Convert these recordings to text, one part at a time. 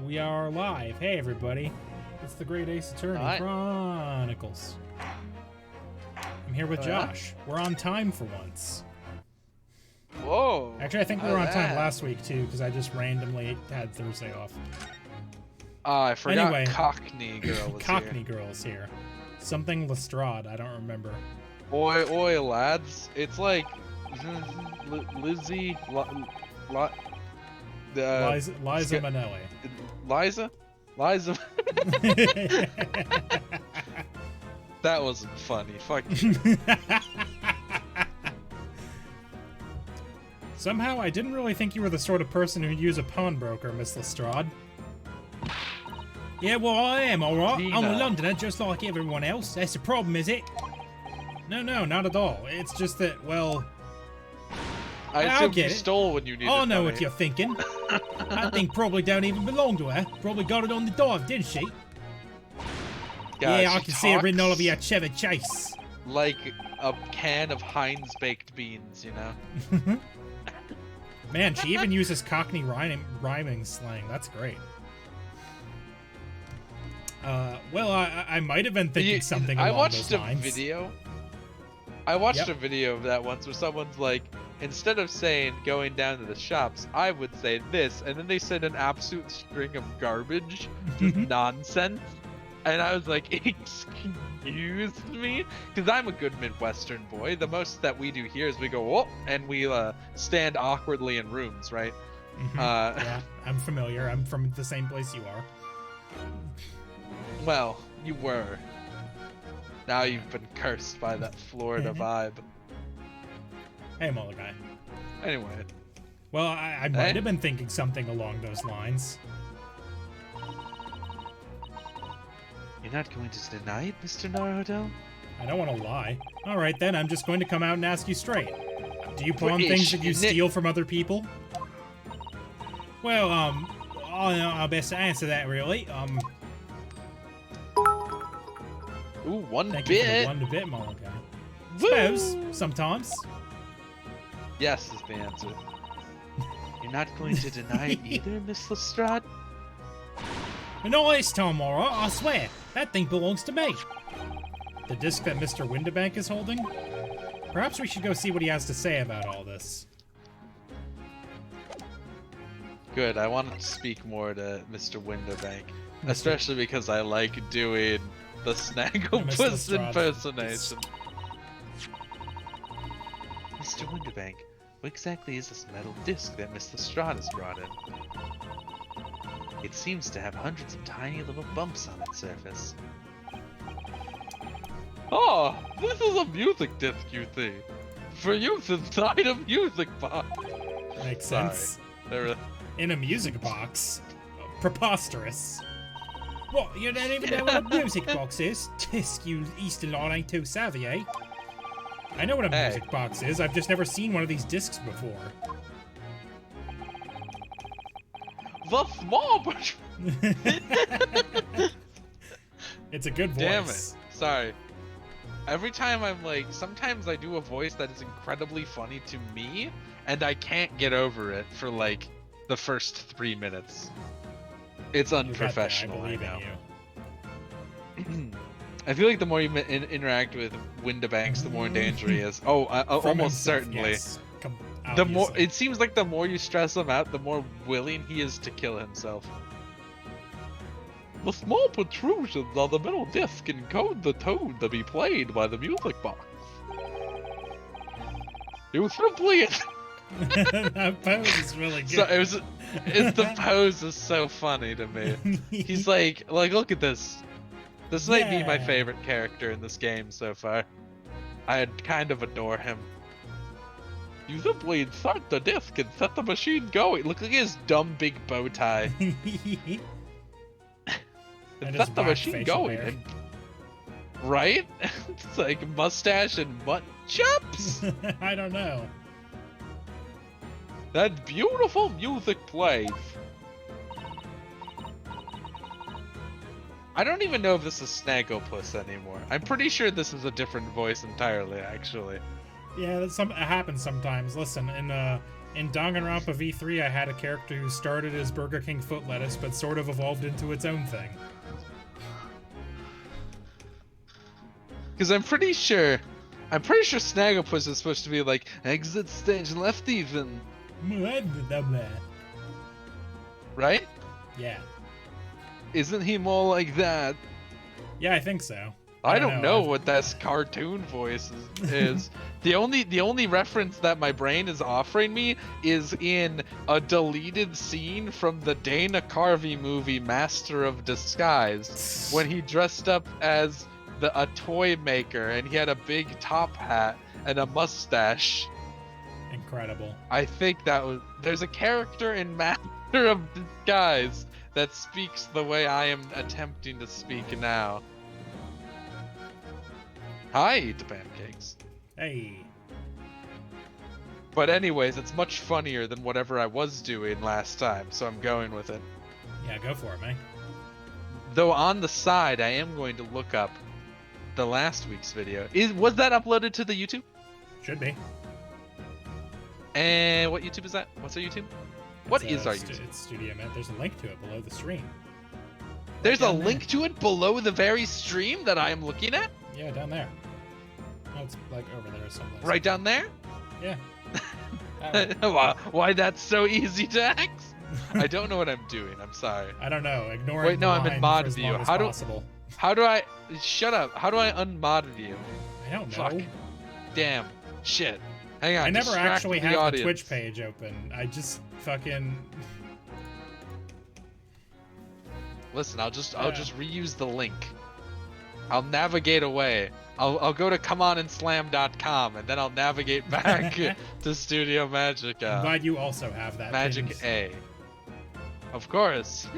we are live. Hey, everybody. It's the Great Ace Attorney Chronicles. I'm here with Josh. Yeah? We're on time for once. Whoa. Actually, I think we were on time last week, too, because I just randomly had Thursday off. I forgot anyway, Cockney Girl was Cockney Girl's here. Something Lestrade, I don't remember. Oi, lads. It's like Lizzie... Liza Minnelli. Liza? That wasn't funny. Fuck you. Somehow, I didn't really think you were the sort of person who'd use a pawnbroker, Miss Lestrade. Yeah, well, I am, alright. I'm a Londoner just like everyone else. That's the problem, is it? No, not at all. It's just that, well... I assume you stole when you needed I know what you're thinking. That thing probably don't even belong to her. Probably got it on the dive, didn't she? God, yeah, I can see it written all over your Chevy Chase. Like a can of Heinz baked beans, you know? Man, she even uses Cockney rhyming slang. That's great. Well, I might have been thinking something along those lines. I watched a video of that once where someone's like, instead of saying going down to the shops, I would say this, and then they said an absolute string of garbage, just nonsense, and I was like, excuse me? Because I'm a good Midwestern boy. The most that we do here is we go, oh, and we stand awkwardly in rooms, right? Yeah, I'm familiar. I'm from the same place you are. Well, you were. Now you've been cursed by that Florida vibe. Hey, Mulligan. Anyway. Well, I might have been thinking something along those lines. You're not going to deny it, Mr. Naruto? I don't want to lie. Alright then, I'm just going to come out and ask you straight. Do you pawn things that you steal from other people? Well, I'll best answer that, really. Ooh, one Thank bit. You for the 1 bit, Mulligan. Suppose, sometimes. Yes is the answer. You're not going to deny it either, Miss Lestrade? No, this time, alright, I swear. That thing belongs to me. The disc that Mr. Windibank is holding? Perhaps we should go see what he has to say about all this. Good, I want to speak more to Mr. Windibank. Especially because I like doing the Snagglepuss impersonation. Mr. Windibank, what exactly is this metal disc that Miss Lestrade has brought in? It seems to have hundreds of tiny little bumps on its surface. Oh, this is a music disc, you see. For use inside a music box. Makes sense. In a music box? Preposterous. What, you don't even know what a music box is? Tisk, you Eastern Lord ain't too savvy, eh? I know what a music box is, I've just never seen one of these discs before. The small but It's a good voice. Damn it. Sorry. Every time I'm like, sometimes I do a voice that is incredibly funny to me, and I can't get over it for like the first 3 minutes. It's unprofessional, I know. I feel like the more you interact with Windibanks, the more in danger he is. Oh, almost certainly. Yes. The more it seems like the more you stress him out, the more willing he is to kill himself. The small protrusions on the middle disc encode the tone to be played by the music box. It was simply that pose is really good. So the pose is so funny to me. He's like, look at this. This might be my favorite character in this game so far. I kind of adore him. You simply insert the disc and set the machine going. Look at his dumb big bow tie. And set the machine going. Right? It's like mustache and butt chops. I don't know. That beautiful music plays. I don't even know if this is Snagglepuss anymore. I'm pretty sure this is a different voice entirely, actually. Yeah, it happens sometimes. Listen, in Danganronpa V3, I had a character who started as Burger King foot lettuce, but sort of evolved into its own thing. Because I'm pretty sure Snagglepuss is supposed to be like, exit stage left even. Right? Yeah. Isn't he more like that? Yeah, I think so. I don't know what that cartoon voice is. The only reference that my brain is offering me is in a deleted scene from the Dana Carvey movie Master of Disguise, when he dressed up as a toy maker and he had a big top hat and a mustache. Incredible. I think there's a character in Master of Disguise that speaks the way I am attempting to speak now. Hi, eat the pancakes. Hey. But anyways, it's much funnier than whatever I was doing last time, so I'm going with it. Yeah, go for it, man. Though on the side, I am going to look up the last week's video. Was that uploaded to the YouTube? Should be. And what YouTube is that? What's our YouTube? What is our YouTube? It's Studio Met. There's a link to it below the stream. There's a link to it below the very stream that I am looking at? Yeah, down there. Oh, it's like over there somewhere. Right down there? Yeah. Why that's so easy to access? I don't know what I'm doing. I'm sorry. I don't know. Ignoring. Wait, no, I'm in mod view. view. How do I? Shut up. How do I unmod view? I don't know. Fuck. Damn. Shit. Hang on. I never actually have the audience. Twitch page open. I just fucking. Listen, I'll just reuse the link. I'll navigate away. I'll go to comeonandslam.com and then I'll navigate back to Studio Magica. I'm glad you also have that. Magic A. Of course.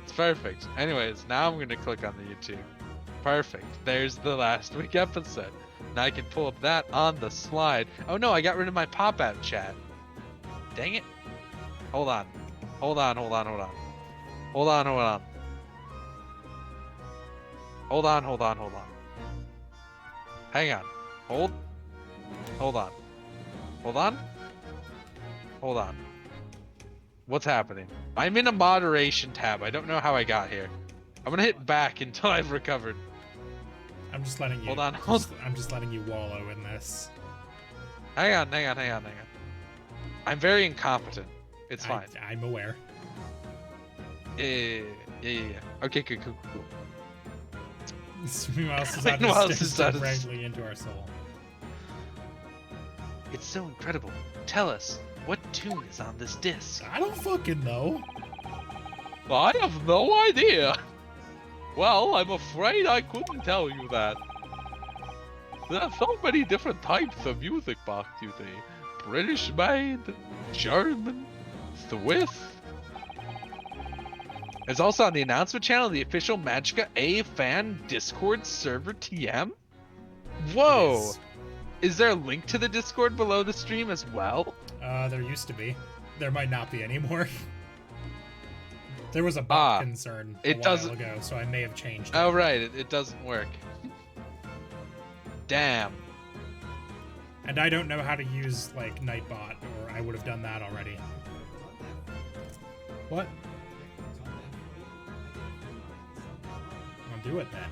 It's perfect. Anyways, now I'm gonna click on the YouTube. Perfect. There's the last week episode. Now I can pull up that on the slide. Oh no, I got rid of my pop-out chat. Dang it. Hold on. Hold on. Hold on. Hang on. Hold on. What's happening? I'm in a moderation tab. I don't know how I got here. I'm gonna hit back until I've recovered. I'm just letting you. Hold on. I'm just letting you wallow in this. Hang on. I'm very incompetent. It's fine. I'm aware. Yeah. Okay, cool. Meanwhile, Susanna directly into our soul. It's so incredible. Tell us, what tune is on this disc? I don't fucking know. I have no idea. Well, I'm afraid I couldn't tell you that. There are so many different types of music box, you see. British made, German, Swiss. It's also on the announcement channel, the official Magica A fan Discord server TM. Whoa! Is there a link to the Discord below the stream as well? There used to be. There might not be anymore. There was a bug concern a while ago, so I may have changed it. Oh, right. It doesn't work. Damn. And I don't know how to use, like, Nightbot, or I would have done that already. What? I'll do it then.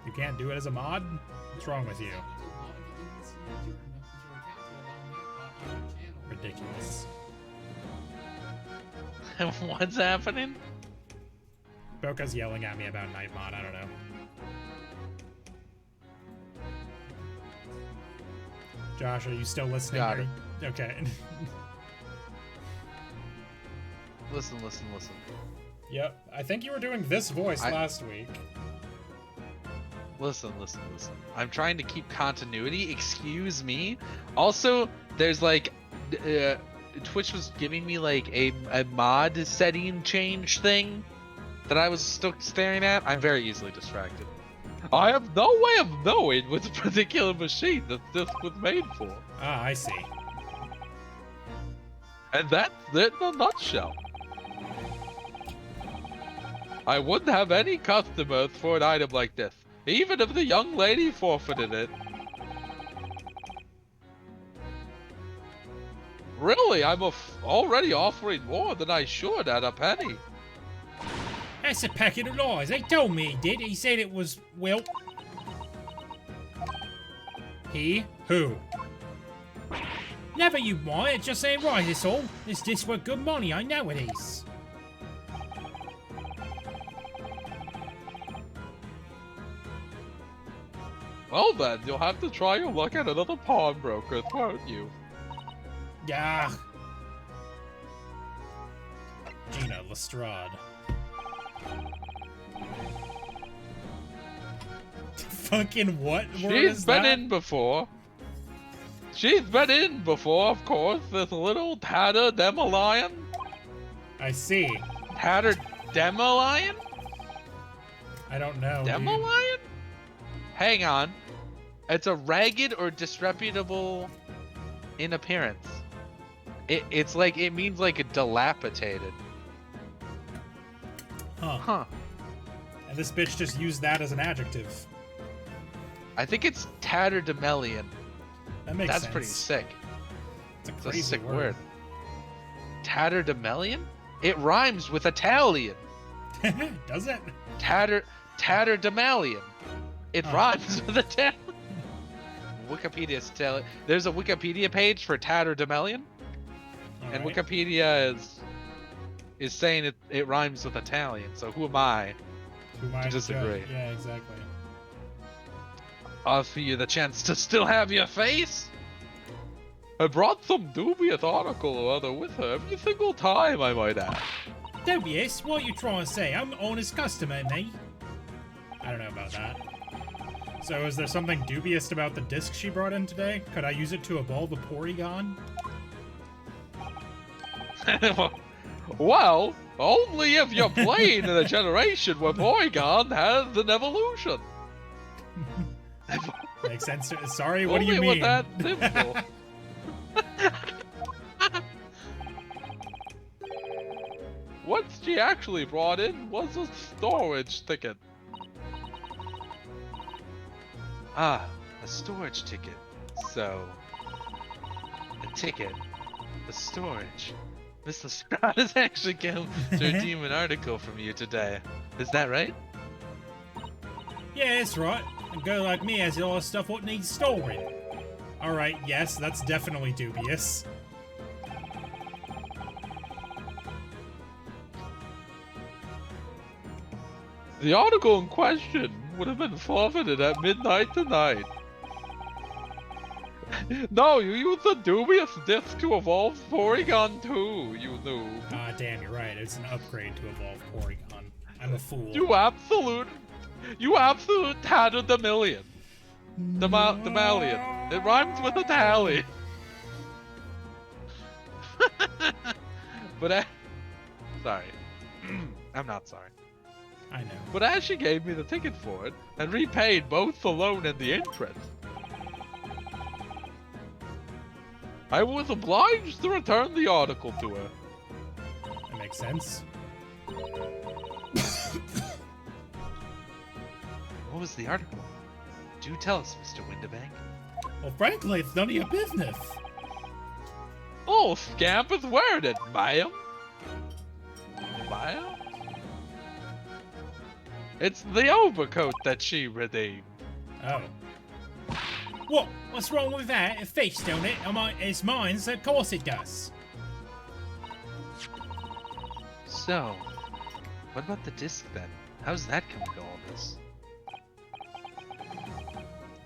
You can't do it as a mod? What's wrong with you? Ridiculous. What's happening? Boca's yelling at me about night mod, I don't know. Josh, are you still listening? Got it. Okay. Listen. Yep, I think you were doing this voice last week. Listen. I'm trying to keep continuity. Excuse me. Also, there's like, Twitch was giving me like a mod setting change thing that I was still staring at. I'm very easily distracted. I have no way of knowing which particular machine that this was made for. Ah, I see. And that's it in a nutshell. I wouldn't have any customers for an item like this. Even if the young lady forfeited it. Really, I'm already offering more than I should at a penny. That's a packet of lies. He told me he did. He said it was, well... He? Who? Never you mind. It just ain't right, it's all. This worth good money. I know it is. Well then, you'll have to try your luck at another pawnbroker, won't you? Yeah. Gina Lestrade. Fucking what? She's been in before. She's been in before, of course. This little Tatter Demolion. I see. Tatter Demolion? I don't know. Demolion? Hang on. It's a ragged or disreputable in appearance. It's like, it means like a dilapidated. Huh. And this bitch just used that as an adjective. I think it's tatterdemalion. That makes sense. That's pretty sick. It's a crazy sick word. Tatterdemalion? It rhymes with Italian. Does it? Tatterdemalion. It rhymes with Italian. Wikipedia's telling. There's a Wikipedia page for tatterdemalion, and right. Wikipedia is saying it rhymes with Italian. So who am I to disagree? Yeah, exactly. Offer you the chance to still have your face. I brought some dubious article or other with her every single time, I might add. Dubious? What you trying to say? I'm an honest customer, mate. I don't know about that. So is there something dubious about the disc she brought in today? Could I use it to evolve a Porygon? Well, only if you're playing in a generation where Porygon has an evolution. Makes sense. Sorry, what do you mean? Only with that simple. What she actually brought in was a storage ticket. Ah, a storage ticket. So, a ticket, a storage. Miss Lestrade has actually come to redeem an article from you today. Is that right? Yeah, that's right. A girl like me has a lot of stuff what needs storing. Alright, yes, that's definitely dubious. The article in question would have been forfeited at midnight tonight. No, you used a dubious disc to evolve Porygon 2, you noob. Ah, damn, you're right. It's an upgrade to evolve Porygon. I'm a fool. You absolute tatterdemalion. Demalion. It rhymes with Italian. But sorry. I'm not sorry. I know. But as she gave me the ticket for it, and repaid both the loan and the interest, I was obliged to return the article to her. That makes sense. What was the article? Do tell us, Mr. Windibank. Well, frankly, it's none of your business. Oh, scamp is wearing it, ma'am. Ma'am? It's the overcoat that she redeemed. Oh. What? What's wrong with that? It fits, don't it? It's mine, so of course it does. So, what about the disc then? How's that coming to all this?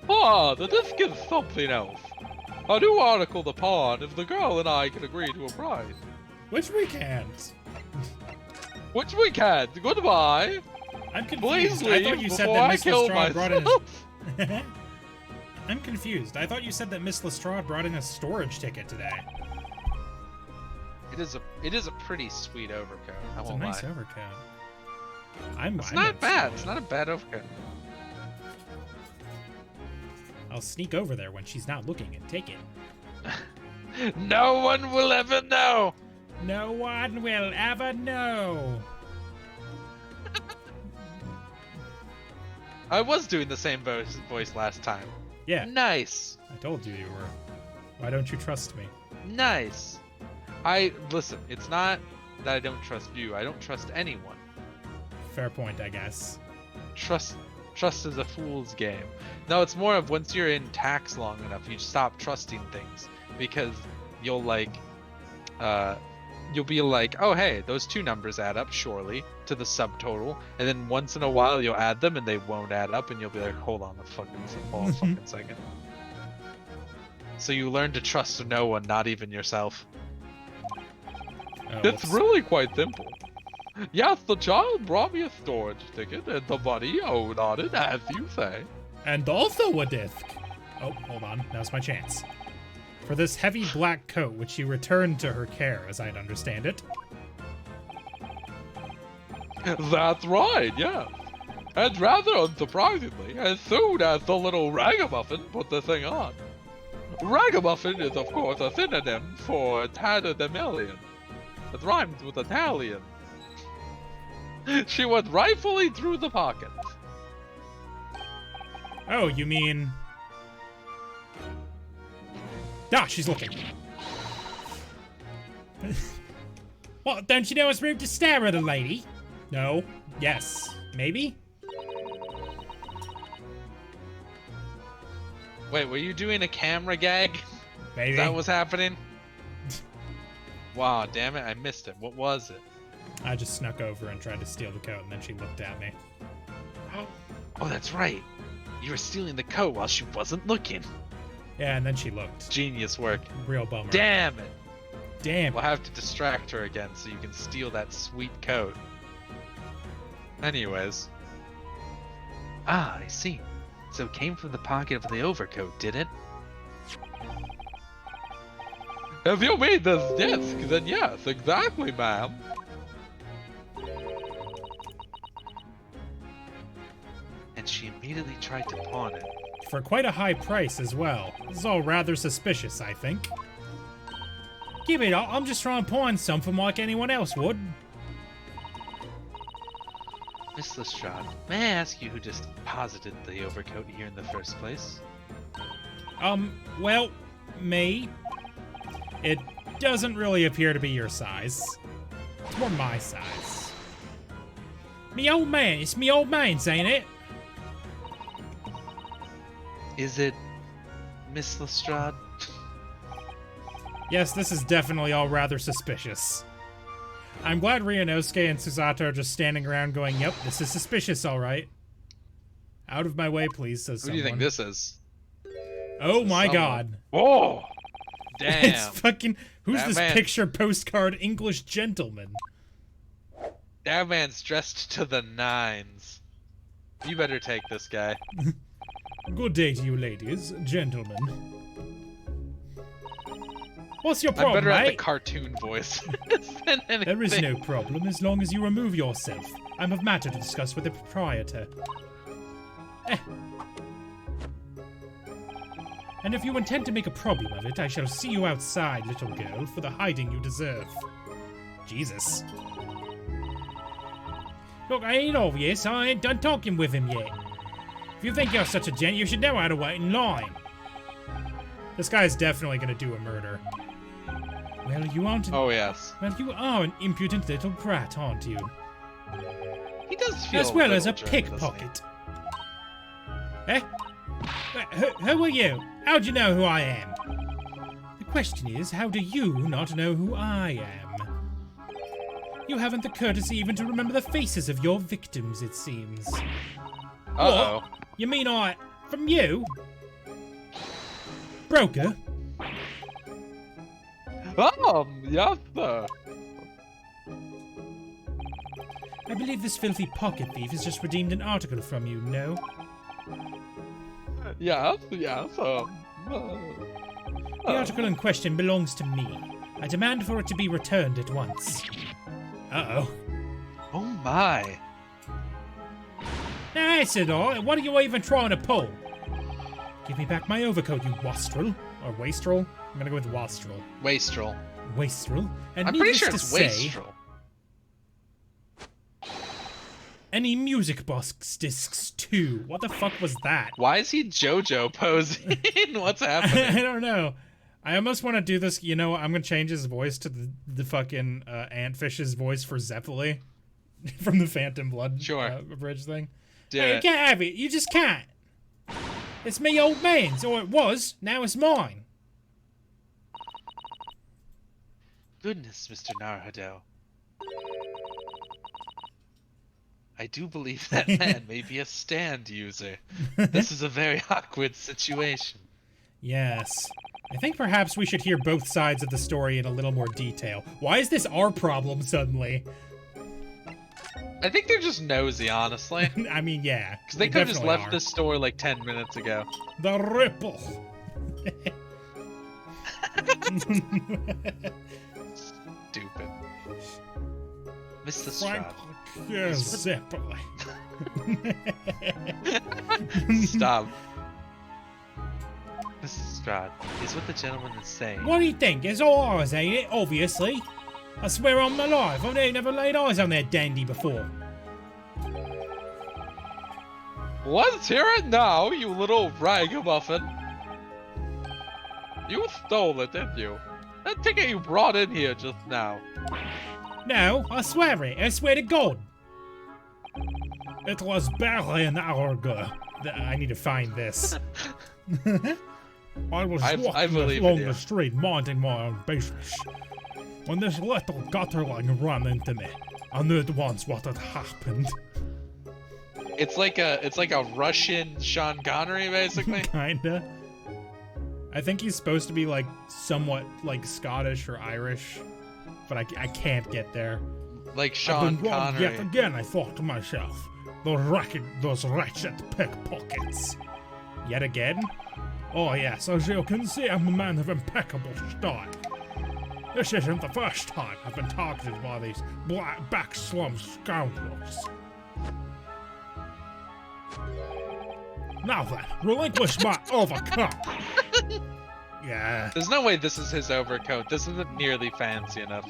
Ah, the disc is something else. A new article to pawn if the girl and I can agree to a price. Which we can't. Which we can't. Goodbye. I'm confused. Please leave I thought you said before that I Miss kill Lestrade brought myself. in. I'm confused. I thought you said that Miss Lestrade brought in a storage ticket today. It is a pretty sweet overcoat. It's a nice overcoat. It's not bad. It's not a bad overcoat. I'll sneak over there when she's not looking and take it. No one will ever know. No one will ever know. I was doing the same voice last time. Yeah. Nice. I told you were. Why don't you trust me? Nice. Listen, it's not that I don't trust you. I don't trust anyone. Fair point, I guess. Trust is a fool's game. No, it's more of once you're in tax long enough, you stop trusting things because you'll be like, oh hey, those two numbers add up surely to the subtotal, and then once in a while you'll add them and they won't add up, and you'll be like, hold on a fucking second. So you learn to trust no one, not even yourself. It's really quite simple. Yes, the child brought me a storage ticket, and the money owed on it, as you say. And also a disc. Oh, hold on. Now's my chance. For this heavy black coat, which she returned to her care, as I'd understand it. That's right, yeah. And rather unsurprisingly, as soon as the little ragamuffin put the thing on. Ragamuffin is, of course, a synonym for tatterdemalion. It rhymes with Italian. She went rightfully through the pocket. Oh, you mean... Ah, she's looking. What, don't you know it's rude to stare at a lady? No. Yes. Maybe? Wait, were you doing a camera gag? Maybe. Is that what's happening? Wow, damn it, I missed it. What was it? I just snuck over and tried to steal the coat, and then she looked at me. Oh, that's right. You were stealing the coat while she wasn't looking. Yeah, and then she looked. Genius work. Real bummer. Damn it. Damn. We'll have to distract her again so you can steal that sweet coat. Anyways. Ah, I see. So it came from the pocket of the overcoat, did it? If you made this disc, then yes, exactly, ma'am. And she immediately tried to pawn it. For quite a high price as well. This is all rather suspicious, I think. Give it up, I'm just trying to pawn something like anyone else would. Miss Lestrade, may I ask you who just deposited the overcoat here in the first place? Well, me. It doesn't really appear to be your size. It's more my size. Me old man, it's me old man's, ain't it? Is it Miss Lestrade? Yes, this is definitely all rather suspicious. I'm glad Ryunosuke and Susato are just standing around going, yep, this is suspicious, alright. Out of my way, please, says someone. Who do you think this is? Oh my god. Oh! Damn. It's fucking... Who's that this picture postcard English gentleman? That man's dressed to the nines. You better take this guy. Good day to you, ladies, gentlemen. What's your problem, I'm better at the mate? cartoon voice than anything. There is no problem as long as you remove yourself. I have a matter to discuss with the proprietor. And if you intend to make a problem of it, I shall see you outside, little girl, for the hiding you deserve. Jesus. Look, I ain't obvious. I ain't done talking with him yet. If you think you're such a gent, you should know how to wait in line. This guy's definitely gonna do a murder. Well, you aren't... Oh, yes. Well, you are an impudent little brat, aren't you? He does feel as well as a German, pickpocket. Eh? Who are you? How'd you know who I am? The question is, how do you not know who I am? You haven't the courtesy even to remember the faces of your victims, it seems. Uh-oh. What? You mean from you? Broker? Yes, sir. I believe this filthy pocket thief has just redeemed an article from you, no? Yes. The article in question belongs to me. I demand for it to be returned at once. Uh-oh. Oh my. Now, that's it all. What are you even trying to pull? Give me back my overcoat, you wastrel. Or wastrel? I'm gonna go with wastrel. Wastrel. Wastrel? And I'm pretty sure to it's say, wastrel. Any music box discs too. What the fuck was that? Why is he JoJo posing? What's happening? I don't know. I almost want to do this. You know, I'm gonna change his voice to the fucking Antfish's voice for Zeppeli from the Phantom Blood bridge thing. Hey, you can't have it. You just can't. It's me old man's, or it was. Now it's mine. Goodness, Mr. Naruhodo. I do believe that man may be a stand user. This is a very awkward situation. Yes. I think perhaps we should hear both sides of the story in a little more detail. Why is this our problem suddenly? I think they're just nosy, honestly. I mean, yeah. Because they could have just left this store like 10 minutes ago. The ripple. Stupid. Mr. Stroud. Stop. Mrs. Stroud, is what the gentleman is saying. What do you think? It's all ours, ain't it? Obviously. I swear on my life, I've never laid eyes on that dandy before. Let's hear it now, you little ragamuffin. You stole it, didn't you? That ticket you brought in here just now. No, I swear it. I swear to God. It was barely an hour ago. I need to find this. I was walking along the street minding my own business when this little gutterling ran into me. I knew at once what had happened. It's like a Russian Sean Connery, basically. Kinda. I think he's supposed to be like somewhat like Scottish or Irish, but I can't get there. Like Sean Connery. Yet again, I thought to myself, those wretched pickpockets. Yet again? Oh yes, as you can see, I'm a man of impeccable style. This isn't the first time I've been targeted by these back slum scoundrels. Now then, relinquish my overcoat. Yeah. There's no way this is his overcoat. This isn't nearly fancy enough.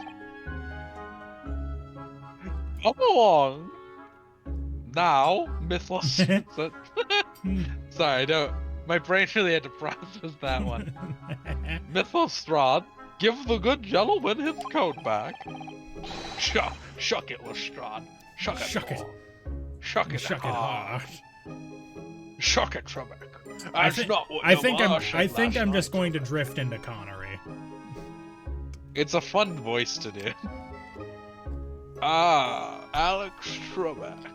Come along. Now, Mythos. Sorry, I don't. My brain really had to process that one. Mythos, give the good gentleman his coat back. Shuck it, Lestrade. Shuck it. Shuck it. Shuck it. Shuck it hard. Shuck it, Trebek. I think I'm just going to drift into Connery. It's a fun voice to do. Ah, Alex Trebek.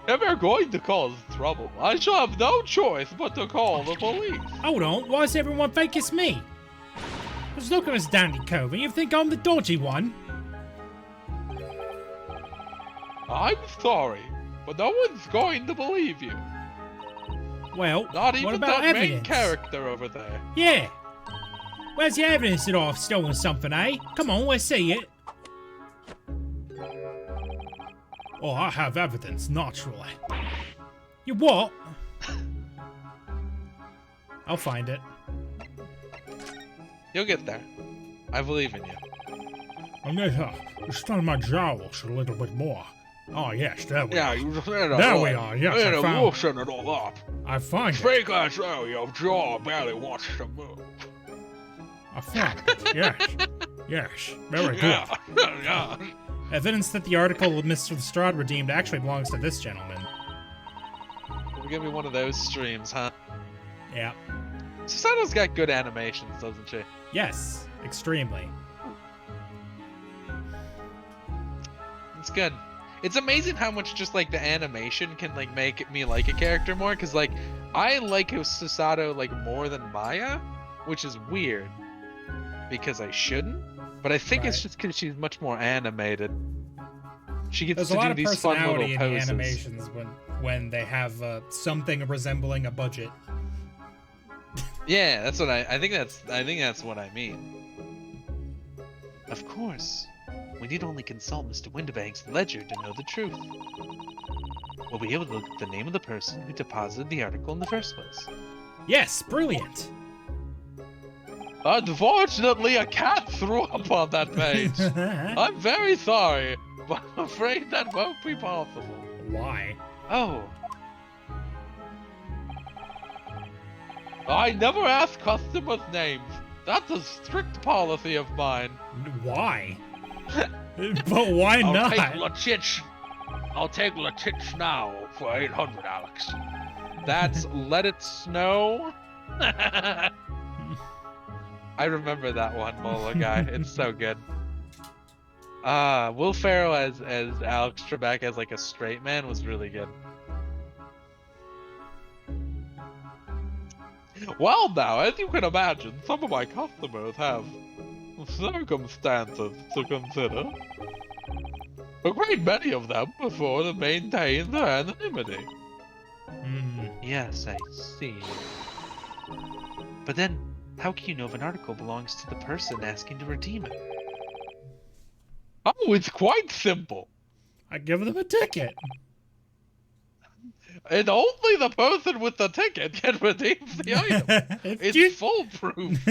If you're going to cause trouble, I shall have no choice but to call the police. Hold on, why does everyone think it's me? Just look at this dandy cove and you think I'm the dodgy one? I'm sorry, but no one's going to believe you. Well, not even what about that evidence? main character over there. Yeah. Where's the evidence that I've stolen something, eh? Come on, let's see it. Oh, I have evidence, naturally. You what? I'll find it. You'll get there. I believe in you. I need to stun my jowls a little bit more. Oh, yes, there we are. There we are, yes, I found it. Loosen it all up. I find it. Because your jaw barely wants to move. I found it, yes. Yes, very good. Yeah. Evidence that the article Mr. Lestrade redeemed actually belongs to this gentleman. We're gonna be one of those streams, huh? Yeah. Susano's got good animations, doesn't she? Yes, extremely. It's good. It's amazing how much just like the animation can like make me like a character more, because like I like Susato like more than Maya, which is weird because I shouldn't, but I think it's just because she's much more animated. She gets to do these fun little poses. There's a lot of personality in the animations when they have something resembling a budget. Yeah, that's what I think that's what I mean. Of course. We need only consult Mr. Windibank's ledger to know the truth. We'll be able to look at the name of the person who deposited the article in the first place. Yes, brilliant. Unfortunately, a cat threw up on that page. I'm very sorry, but I'm afraid that won't be possible. Why? Oh. I never ask customers' names. That's a strict policy of mine. Why? But why not? I'll take Latich now for 800, Alex. That's Let It Snow. I remember that one, Mola guy. It's so good. Will Ferrell as Alex Trebek as like a straight man was really good. Well, now, as you can imagine, some of my customers have circumstances to consider. A great many of them prefer to maintain their anonymity. Yes, I see. But then, how can you know if an article belongs to the person asking to redeem it? Oh, it's quite simple. I give them a ticket. And only the person with the ticket can redeem the item. It's foolproof.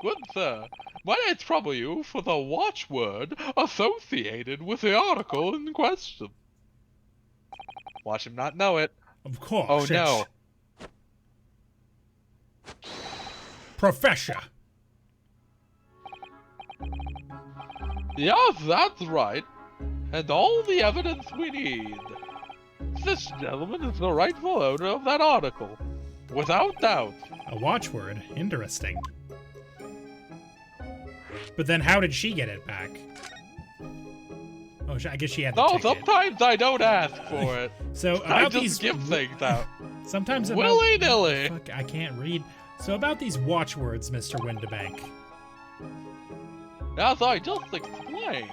Good sir, might I trouble you for the watchword associated with the article in question? Watch him not know it. Of course. Oh no. Professor. Yes, that's right. And all the evidence we need. This gentleman is the rightful owner of that article. Without doubt. A watchword? Interesting. But then how did she get it back? Oh, I guess she had the ticket. Sometimes I don't ask for it. So about I just these give things out. Sometimes about willy-nilly. Fuck, I can't read. So about these watchwords, Mr. Windibank. As I just explained,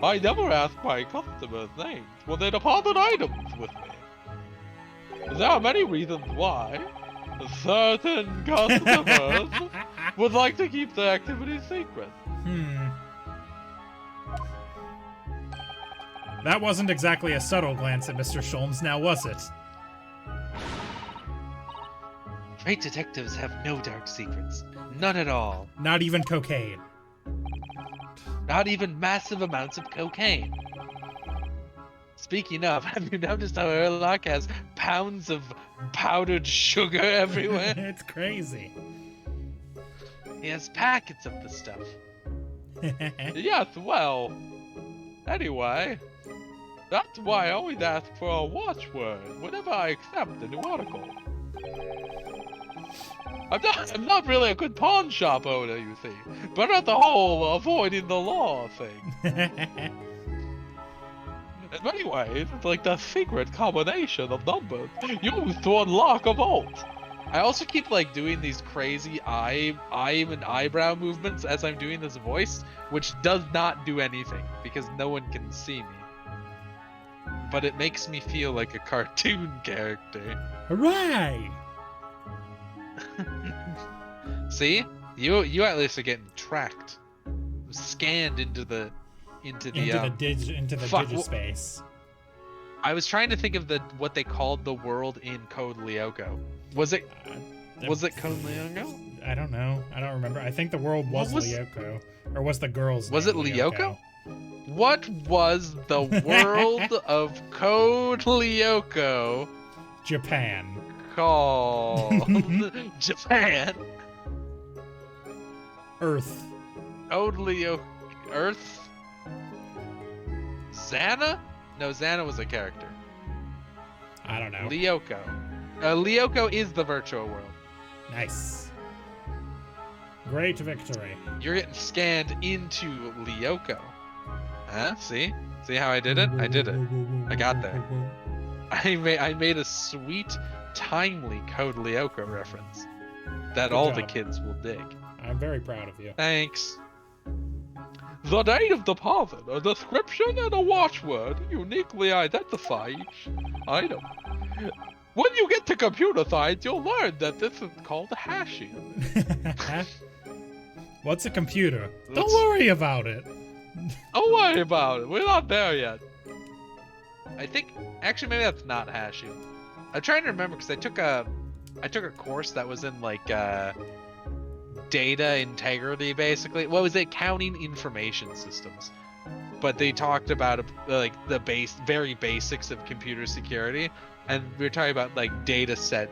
I never ask my customers' names when they deposit items with me. There are many reasons why certain customers would like to keep their activities secret. That wasn't exactly a subtle glance at Mr. Sholmes, now was it? Great detectives have no dark secrets. None at all. Not even cocaine. Not even massive amounts of cocaine. Speaking of, have you noticed how Erlock has pounds of powdered sugar everywhere? It's crazy. He has packets of the stuff. Yes, well, anyway, that's why I always ask for a watchword whenever I accept a new article. I'm not really a good pawn shop owner, you see, but not the whole avoiding the law thing. Anyway, it's like the secret combination of numbers used to unlock a vault. I also keep like doing these crazy eye and eyebrow movements as I'm doing this voice, which does not do anything because no one can see me. But it makes me feel like a cartoon character. Hooray! See? You at least are getting tracked. Scanned into the digispace. I was trying to think of what they called the world in Code Lyoko. Was it Code Lyoko? I don't know. I don't remember. I think the world was Lyoko. Or was the girl's name Was it Lyoko? What was the world of Code Lyoko? Japan. Called Japan. Earth. Code Lyoko. Earth? Xana? No, Xana was a character. I don't know. Lyoko. Lyoko is the virtual world. Nice. Great victory. You're getting scanned into Lyoko. Huh? See? See how I did it? I did it. I got there. I made a sweet, timely Code Lyoko reference that Good all job. the kids will dig. I'm very proud of you. Thanks. The date of deposit, a description, and a watchword uniquely identify each item. When you get to computer science, you'll learn that this is called hashing. What's a computer? Don't worry about it. Don't worry about it. We're not there yet. I think, actually, maybe that's not hashing. I'm trying to remember because I took a I took a course that was in like data integrity, basically. What was it? Counting information systems. But they talked about like the very basics of computer security, and we were talking about like data set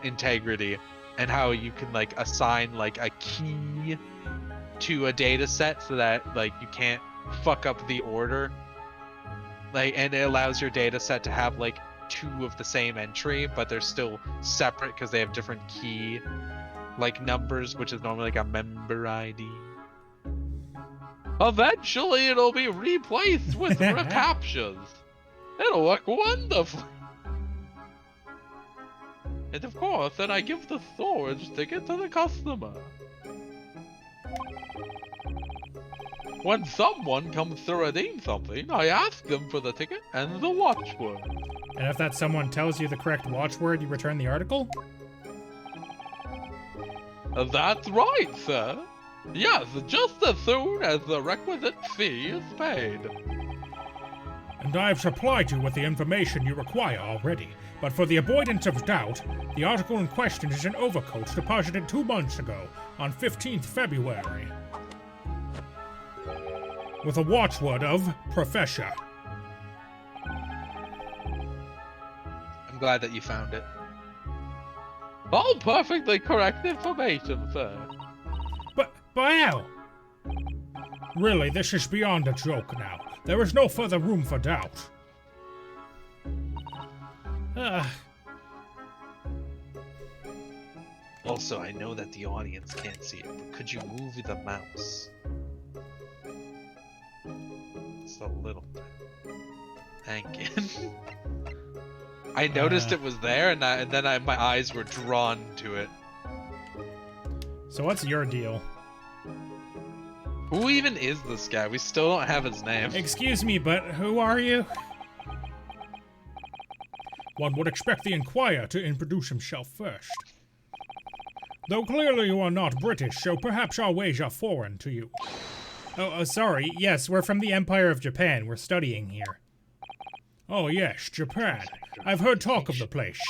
integrity and how you can like assign like a key to a data set so that like you can't fuck up the order. Like, and it allows your data set to have like 2 of the same entry, but they're still separate because they have different key like numbers, which is normally like a member ID. Eventually it'll be replaced with recaptchas. It'll work wonderfully. And of course, then I give the storage ticket to the customer. When someone comes to redeem something, I ask them for the ticket and the watchword. And if that someone tells you the correct watchword, you return the article? That's right, sir. Yes, just as soon as the requisite fee is paid. And I've supplied you with the information you require already, but for the avoidance of doubt, the article in question is an overcoat deposited 2 months ago, on 15th February. With a watchword of Professor. I'm glad that you found it. All perfectly correct information, sir. But how? Really, this is beyond a joke now. There is no further room for doubt. Also, I know that the audience can't see it, but could you move the mouse? Just a little bit. Thank you. I noticed it was there, and then my eyes were drawn to it. So what's your deal? Who even is this guy? We still don't have his name. Excuse me, but who are you? One would expect the inquirer to introduce himself first. Though clearly you are not British, so perhaps our ways are foreign to you. Oh, sorry. Yes, we're from the Empire of Japan. We're studying here. Oh yes, Japan. I've heard talk of the place.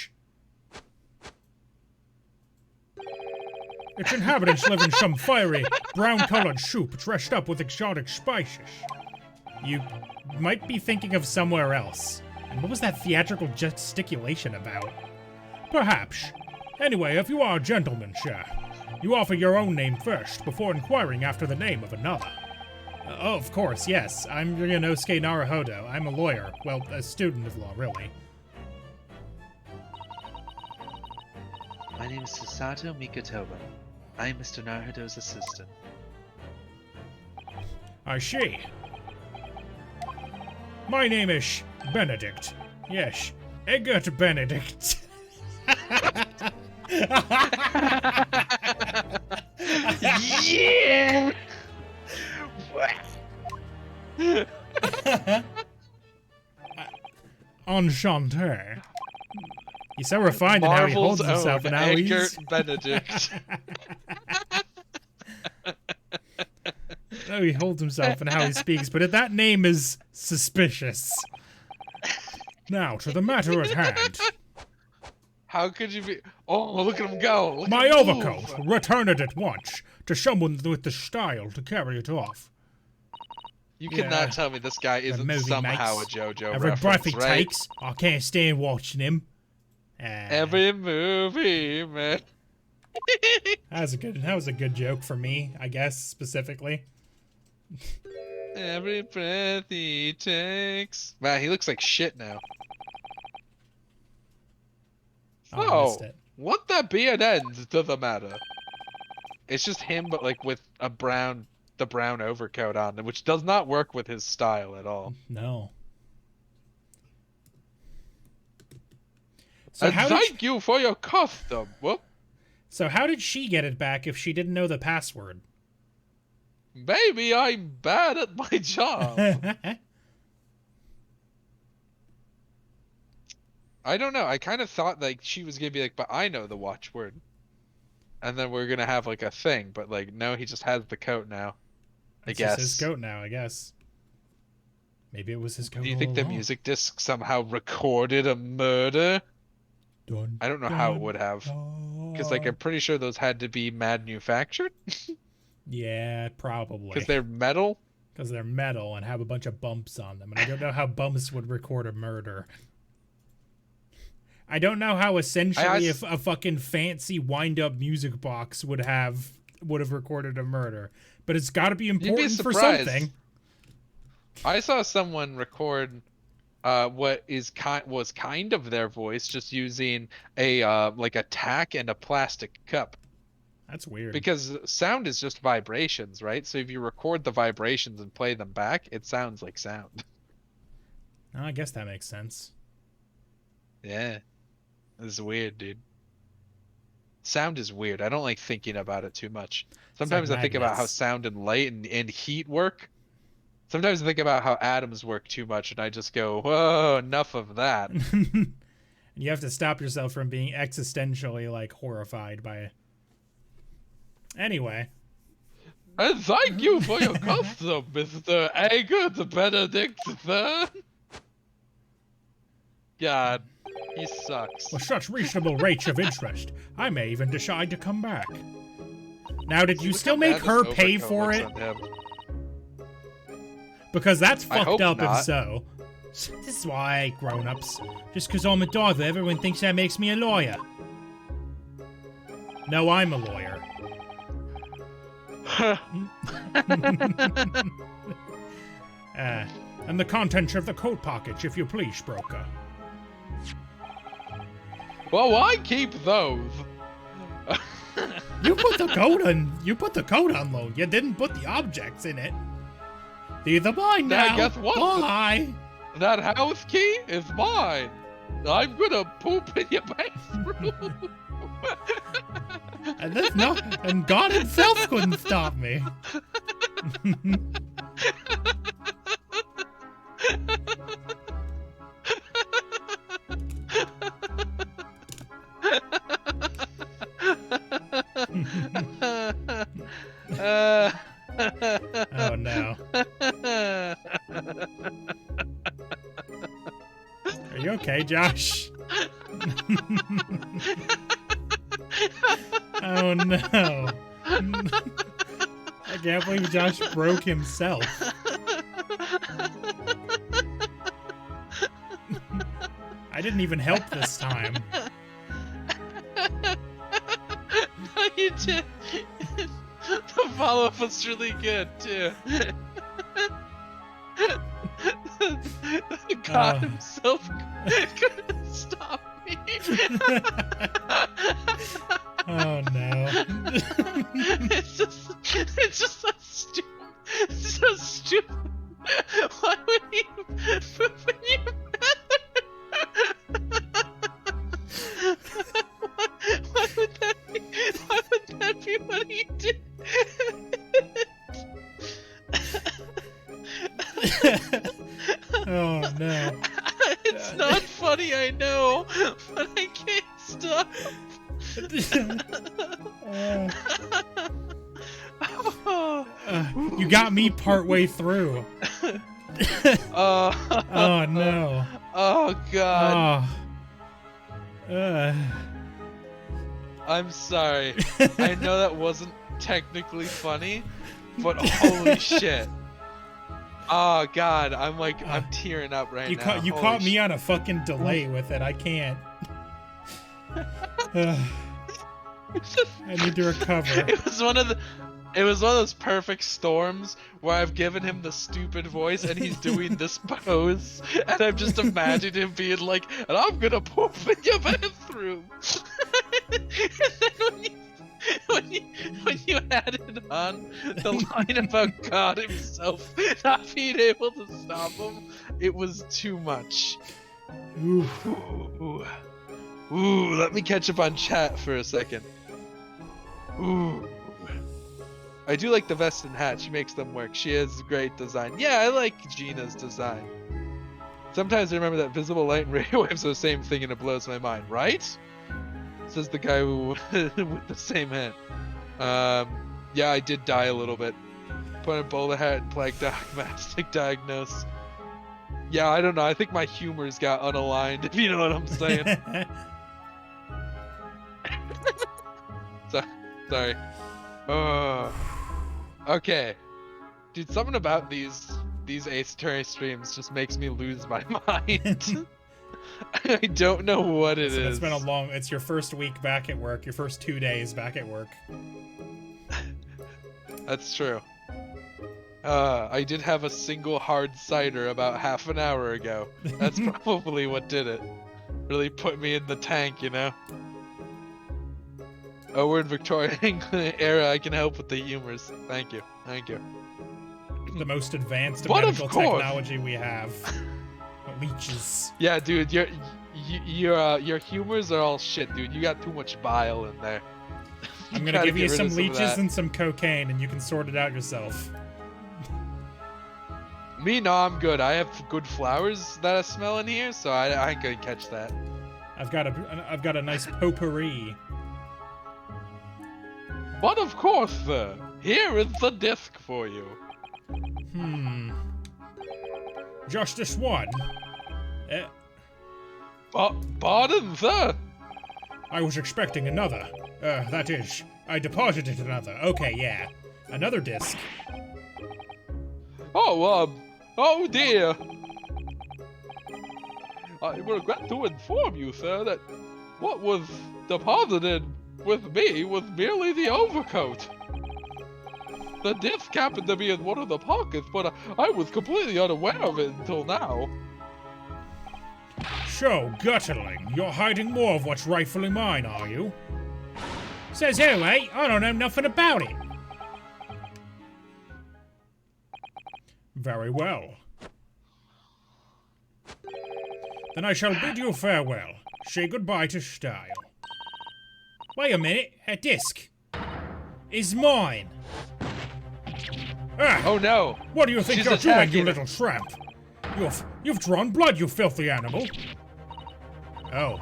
Its inhabitants live in some fiery, brown-colored soup dressed up with exotic spices. You might be thinking of somewhere else. And what was that theatrical gesticulation about? Perhaps. Anyway, if you are a gentleman, sir, you offer your own name first before inquiring after the name of another. Oh, of course, yes. I'm Ryunosuke Naruhodo. I'm a lawyer. Well, a student of law, really. My name is Susato Mikotoba. I am Mr. Naruhodo's assistant. I see. My name is Benedict. Yes, Eggert Benedict. Yeah! Enchanté. He's so refined in how he holds himself and how he's... Eggert Benedict. How he holds himself and how he speaks, but that name is suspicious. Now, to the matter at hand. How could you be... Oh, look at him go! Look My at him overcoat! move. Return it at once to someone with the style to carry it off. You cannot tell me this guy isn't somehow a JoJo Every breath he right? takes, I can't stand watching him. Every movie, man. That was a good joke for me, I guess, specifically. Every breath he takes. Wow, he looks like shit now. Oh, what that be an end doesn't matter. It's just him, but like with the brown overcoat on, which does not work with his style at all. No. So thank you for your custom. Whoop. So how did she get it back if she didn't know the password? Maybe I'm bad at my job. I don't know. I kind of thought like she was gonna be like, but I know the watchword. And then we're gonna have like a thing, but like no, he just has the coat now. I guess. It's his coat now, I guess. Maybe it was his coat. Do you think the music disc somehow recorded a murder? I don't know how it would have. Because, like, I'm pretty sure those had to be manufactured. Yeah, probably. Because they're metal? Because they're metal and have a bunch of bumps on them. And I don't know how bumps would record a murder. I don't know how essentially if a fucking fancy wind-up music box would have recorded a murder. But it's got to be important for something. I saw someone record what was kind of their voice, just using a like a tack and a plastic cup. That's weird. Because sound is just vibrations, right? So if you record the vibrations and play them back, it sounds like sound. Oh, I guess that makes sense. Yeah. This is weird, dude. Sound is weird. I don't like thinking about it too much. Sometimes I think about how sound and light and heat work. Sometimes I think about how atoms work too much, and I just go, whoa, enough of that. And you have to stop yourself from being existentially, like, horrified by it. Anyway. And thank you for your custom, Mr. Agate Benedict III. God, he sucks. With such reasonable rates of interest, I may even decide to come back. Now, did you still make her pay for it? Because that's fucked up if so. This is why, grown-ups. Just because I'm a diver, everyone thinks that makes me a lawyer. No, I'm a lawyer. And the contents of the coat pockets, if you please, broker. Well, why keep those? You put the coat on. You put the coat on loan. You didn't put the objects in it. These are mine now. Guess what? Bye. That house key is mine. I'm gonna poop in your bathroom. And that's not. And God himself couldn't stop me. Oh no. Are you okay, Josh? Oh no. I can't believe Josh broke himself. I didn't even help this time. No, you did. The follow-up was really good, too. God himself couldn't stop me. Oh no. It's just so stupid. It's so stupid. Why would he poop in your Why would that be what he did? Oh no. It's not funny, I know, but I can't stop. You got me partway through. Oh no. Oh god. Oh. I'm sorry. I know that wasn't technically funny, but holy shit. Oh god, I'm tearing up right now. You caught me on a fucking delay with it. I can't. I need to recover. It was one of those perfect storms where I've given him the stupid voice and he's doing this pose, and I've just imagined him being like, and I'm gonna poop in your bathroom. And then when you added on the line about God himself not being able to stop him, it was too much. Ooh, let me catch up on chat for a second. Ooh. I do like the vest and hat. She makes them work. She has great design. Yeah, I like Gina's design. Sometimes I remember that visible light and radio waves are the same thing and it blows my mind, right? Says the guy who with the same hat. Yeah, I did die a little bit. Put a bowler hat and plague diagnostic diagnose. Yeah, I don't know. I think my humor's got unaligned, if you know what I'm saying. Sorry. Okay. Dude, something about these Ace Attorney streams just makes me lose my mind. I don't know what it is. It's been it's your first week back at work, your first 2 days back at work. That's true. I did have a single hard cider about half an hour ago. That's probably what did it. Really put me in the tank, you know? Oh, we're in Victorian era. I can help with the humors. Thank you. Thank you. The most advanced medical technology we have. Leeches. Yeah, dude, your humors are all shit, dude. You got too much bile in there. I'm gonna give you some leeches and some cocaine, and you can sort it out yourself. Me, no, I'm good. I have good flowers that I smell in here, so I ain't gonna catch that. I've got a nice potpourri. But of course, sir, here is the disc for you. Just this one? Pardon, sir? I was expecting another. That is, I deposited another. Okay, yeah. Another disc. Oh dear. I regret to inform you, sir, that what was deposited with me was merely the overcoat. The disc happened to be in one of the pockets, but I was completely unaware of it until now. So, Gutterling, you're hiding more of what's rightfully mine, are you? Says who, eh? I don't know nothing about it. Very well. Then I shall bid you farewell. Say goodbye to style. Wait a minute, a disc is mine. Ah! Oh no! What do you think you're doing, you little tramp? You've drawn blood, you filthy animal. Oh.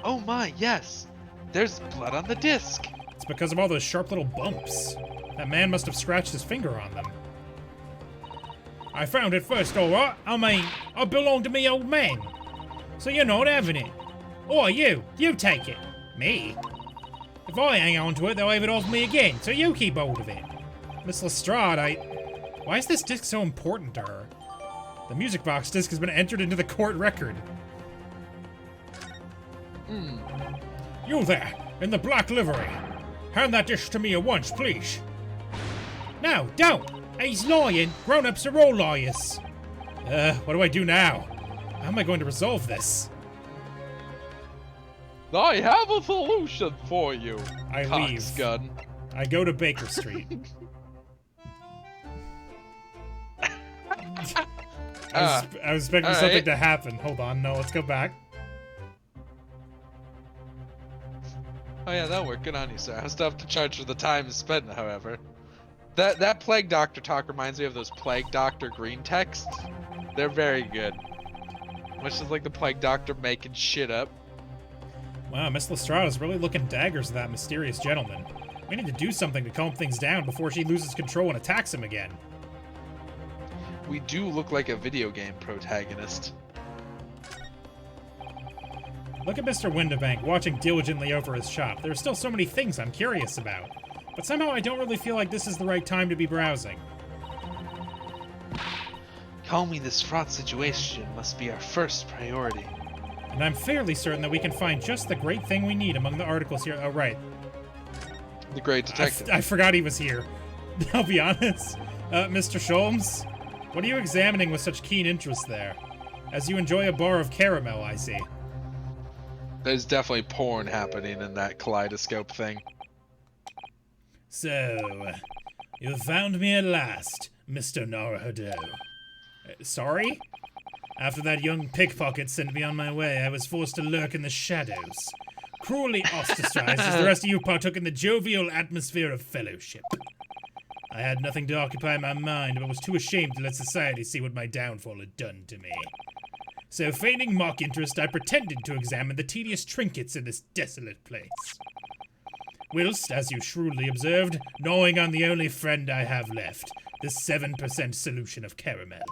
Oh my, yes. There's blood on the disc. It's because of all those sharp little bumps. That man must have scratched his finger on them. I found it first, alright? I mean, I belong to me old man. So you're not having it. Or you take it. Me? If I hang on to it, they'll have it off me again, so you keep hold of it. Miss Lestrade, why is this disc so important to her? The music box disc has been entered into the court record. You there, in the black livery. Hand that disc to me at once, please. No, don't! He's lying. Grown-ups are all liars. What do I do now? How am I going to resolve this? I have a solution for you. I leave. Gun. I go to Baker Street. I was expecting something to happen. Hold on, no, let's go back. Oh yeah, that'll work. Good on you, sir. I still have to charge for the time spent, however. That Plague Doctor talk reminds me of those Plague Doctor green texts. They're very good. Much as like the Plague Doctor making shit up. Wow, Miss Lestrade is really looking daggers at that mysterious gentleman. We need to do something to calm things down before she loses control and attacks him again. We do look like a video game protagonist. Look at Mr. Windibank watching diligently over his shop. There are still so many things I'm curious about. But somehow I don't really feel like this is the right time to be browsing. Calming this fraught situation must be our first priority. And I'm fairly certain that we can find just the great thing we need among the articles here. Oh, right. The great detective. I forgot he was here. I'll be honest. Mr. Sholmes, what are you examining with such keen interest there? As you enjoy a bar of caramel, I see. There's definitely porn happening in that kaleidoscope thing. So, you found me at last, Mr. Naruhodo. Sorry? After that young pickpocket sent me on my way, I was forced to lurk in the shadows. Cruelly ostracized as the rest of you partook in the jovial atmosphere of fellowship. I had nothing to occupy my mind, but was too ashamed to let society see what my downfall had done to me. So, feigning mock interest, I pretended to examine the tedious trinkets in this desolate place. Whilst, as you shrewdly observed, gnawing on the only friend I have left, the 7% solution of caramel.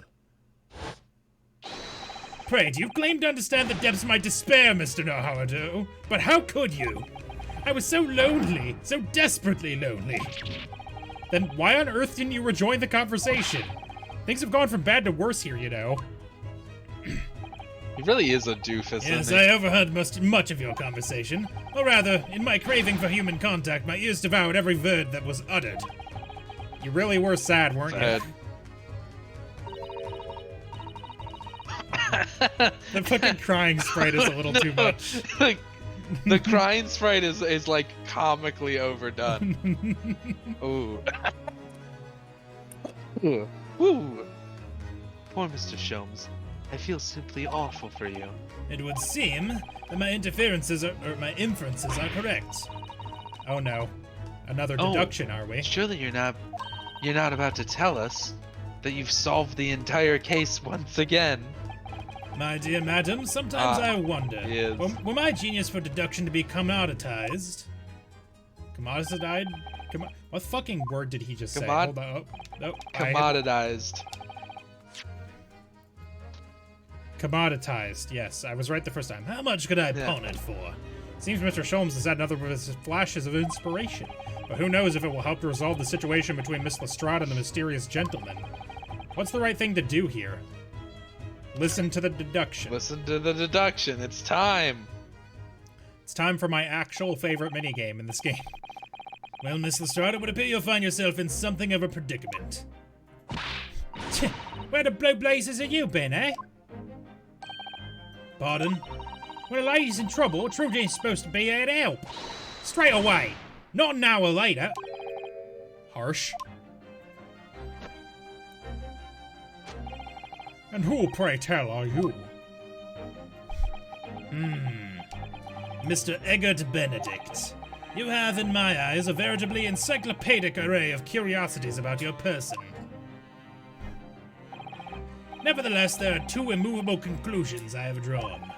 Pray, do you claim to understand the depths of my despair, Mr. Naruhodo? But how could you? I was so lonely, so desperately lonely. Then why on earth didn't you rejoin the conversation? Things have gone from bad to worse here, you know. He really is a doofus, Yes, isn't he? I overheard much of your conversation. Or rather, in my craving for human contact, my ears devoured every word that was uttered. You really were sad, weren't you? The fucking crying sprite is a little too much. Like, the crying sprite is like comically overdone. Ooh. Woo. Poor Mr. Sholmes. I feel simply awful for you. It would seem that my inferences are correct. Oh no. Another deduction, are we? Surely you're not about to tell us that you've solved the entire case once again. My dear madam, sometimes I wonder. Yes. Were my genius for deduction to be commoditized? Commoditized? What fucking word did he just say? Hold on. Oh, Commoditized. Commoditized, yes. I was right the first time. How much could I pawn it for? Seems Mr. Sholmes has had another of his flashes of inspiration. But who knows if it will help to resolve the situation between Miss Lestrade and the mysterious gentleman. What's the right thing to do here? Listen to the deduction. Listen to the deduction. It's time. It's time for my actual favorite minigame in this game. Well, Miss Lestrade, it would appear you'll find yourself in something of a predicament. Where the blue blazes have you been, eh? Pardon? When a lady's in trouble, Trudy's supposed to be here to help. Straight away. Not an hour later. Harsh. And who, pray tell, are you? Mr. Eggert Benedict. You have, in my eyes, a veritably encyclopedic array of curiosities about your person. Nevertheless, there are two immovable conclusions I have drawn.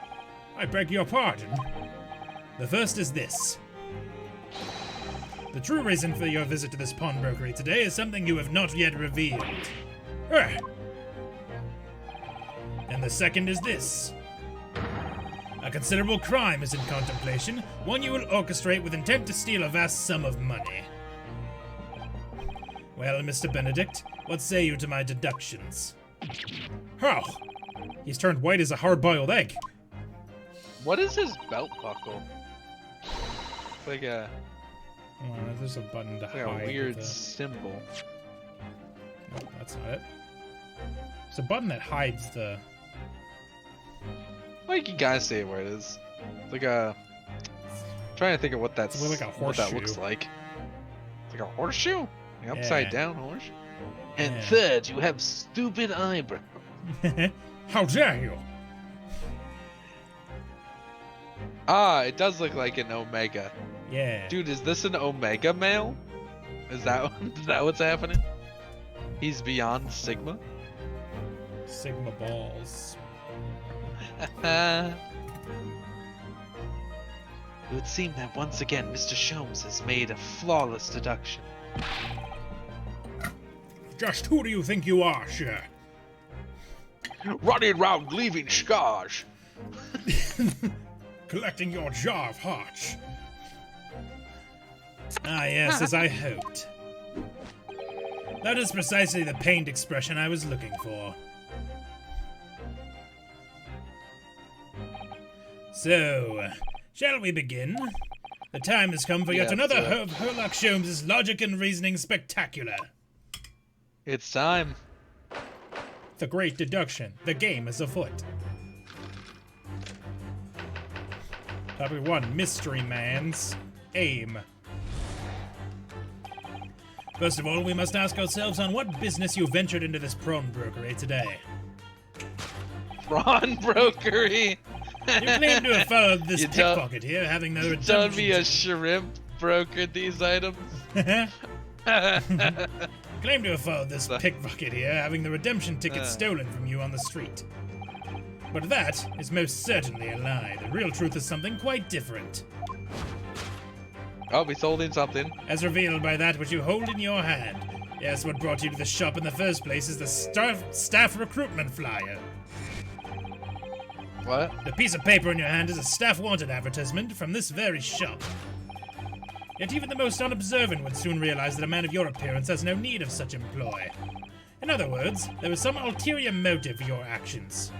I beg your pardon. The first is this. The true reason for your visit to this pawnbrokery today is something you have not yet revealed. And the second is this. A considerable crime is in contemplation, one you will orchestrate with intent to steal a vast sum of money. Well, Mr. Benedict, what say you to my deductions? Oh, he's turned white as a hard-boiled egg. What is his belt buckle? Like a... Oh, there's a button to hide. A weird symbol. Nope, that's not it. There's a button that hides the... Like, you guys say where it is. It's like a... I'm trying to think of what that's... It's like a horseshoe. What that looks like. It's like a horseshoe? An upside down horseshoe? And third, you have stupid eyebrows. How dare you? Ah, it does look like an Omega. Yeah. Dude, is this an Omega male? Is that what's happening? He's beyond Sigma? Sigma balls. It would seem that once again Mr. Sholmes has made a flawless deduction. Just who do you think you are, sir? Running around leaving scars. Collecting your jar of hearts. Ah, yes, as I hoped. That is precisely the pained expression I was looking for. So, shall we begin? The time has come for yet another of Herlock Sholmes' logic and reasoning spectacular. It's time. The great deduction. The game is afoot. Topic 1. Mystery Man's aim. First of all, we must ask ourselves on what business you ventured into this pawnbrokery today. Pawnbrokery? You claim to have followed this pickpocket here, having no redemption. Telling me a shrimp brokered these items? Claim to have followed this pickpocket here, having the redemption ticket stolen from you on the street. But that is most certainly a lie. The real truth is something quite different. Oh, he's holding something. As revealed by that which you hold in your hand. Yes, what brought you to the shop in the first place is the staff recruitment flyer. What? The piece of paper in your hand is a staff wanted advertisement from this very shop. Yet even the most unobservant would soon realize that a man of your appearance has no need of such employ. In other words, there was some ulterior motive for your actions.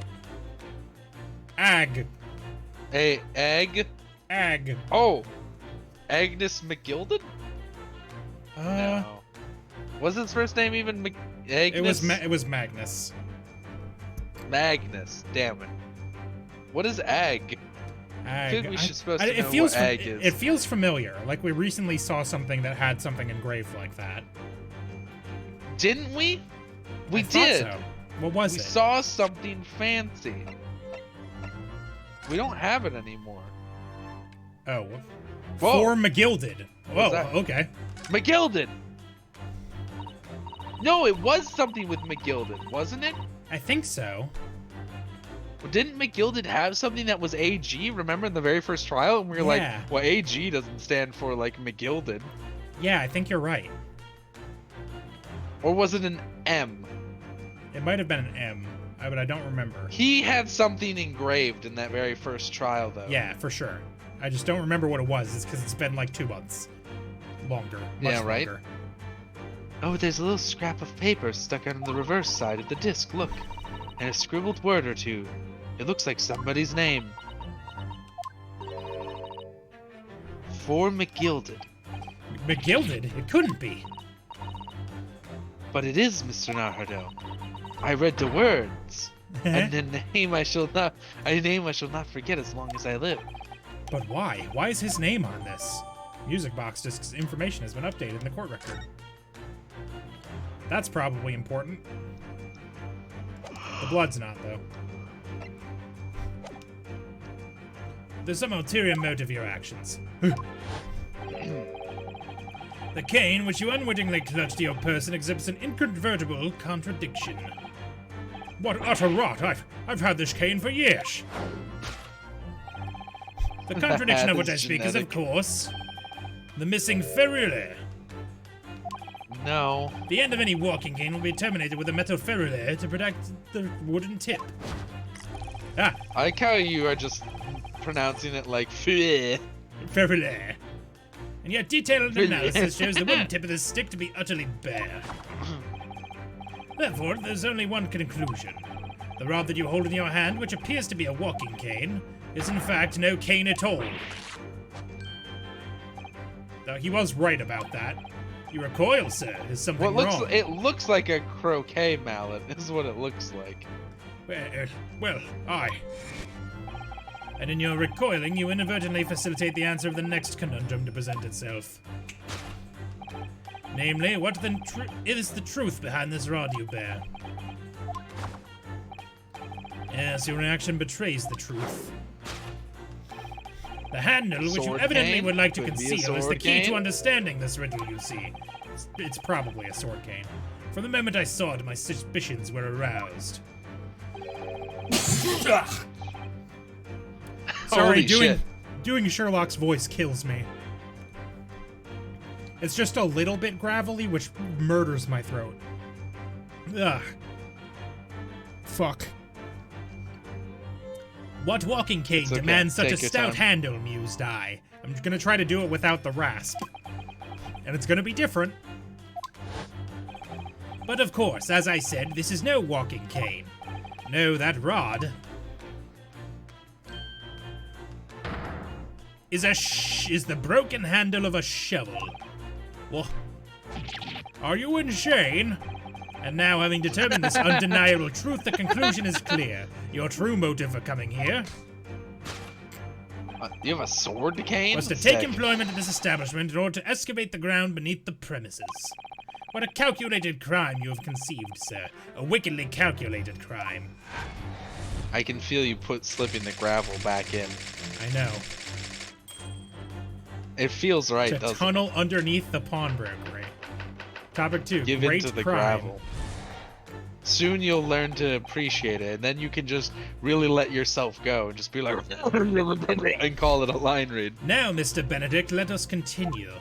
Ag. Egg? Ag. Oh! Agnes McGilded? No. No. Was his first name even Agnes? It was Magnus. Magnus, damn it. What is Ag? I think we should supposed to know what Ag is. It feels familiar. Like we recently saw something that had something engraved like that. Didn't we? We I did. thought so. What was it? We saw something fancy. We don't have it anymore. Oh. Whoa. For McGilded. Whoa, okay. McGilded! No, it was something with McGilded, wasn't it? I think so. Didn't McGilded have something that was AG? Remember in the very first trial? And we were like, well, AG doesn't stand for, like, McGilded. Yeah, I think you're right. Or was it an M? It might have been an M, but I don't remember. He had something engraved in that very first trial, though. Yeah, for sure. I just don't remember what it was. It's because it's been like 2 months. Longer. Much right? Longer. Oh, there's a little scrap of paper stuck on the reverse side of the disc, look. And a scribbled word or two. It looks like somebody's name. For McGilded. McGilded? It couldn't be. But it is, Mr. Narhado. I read the words. And a name I shall not forget as long as I live. But why? Why is his name on this? Music box disc's information has been updated in the court record. That's probably important. The blood's not, though. There's some ulterior motive for your actions. The cane, which you unwittingly clutched to your person, exhibits an incontrovertible contradiction. What utter rot! I've had this cane for years. The contradiction of which I speak is, of course, the missing ferrule. No. The end of any walking cane will be terminated with a metal ferrule to protect the wooden tip. Ah. I like how you are just pronouncing it like ferrule. And yet detailed analysis shows the wooden tip of the stick to be utterly bare. Therefore, there's only one conclusion. The rod that you hold in your hand, which appears to be a walking cane, is in fact no cane at all. Though he was right about that. You recoil, sir. Is something wrong? It looks like a croquet mallet, is what it looks like. Well, aye. And in your recoiling, you inadvertently facilitate the answer of the next conundrum to present itself. Namely, what is the truth behind this rod you bear? Yes, your reaction betrays the truth. The handle, which you evidently would like to conceal, is the key to understanding this riddle, you see. It's probably a sword cane. From the moment I saw it, my suspicions were aroused. Sorry, doing Sherlock's voice kills me. It's just a little bit gravelly, which murders my throat. Ugh. Fuck. What walking cane demands such a stout handle, mused I. I'm gonna try to do it without the rasp. And it's gonna be different. But of course, as I said, this is no walking cane. No, that rod is the broken handle of a shovel. Well, are you insane? And now, having determined this undeniable truth, the conclusion is clear. Your true motive for coming here you have a sword cane? was to take employment at this establishment in order to excavate the ground beneath the premises. What a calculated crime you have conceived, sir. A wickedly calculated crime. I can feel you slipping the gravel back in. I know. It feels right, doesn't it? To tunnel underneath the pawnbrokery. Topic 2. Give Great into the crime. gravel. Soon you'll learn to appreciate it, and then you can just really let yourself go and just be like, and call it a line read. Now, Mr. Benedict, let us continue.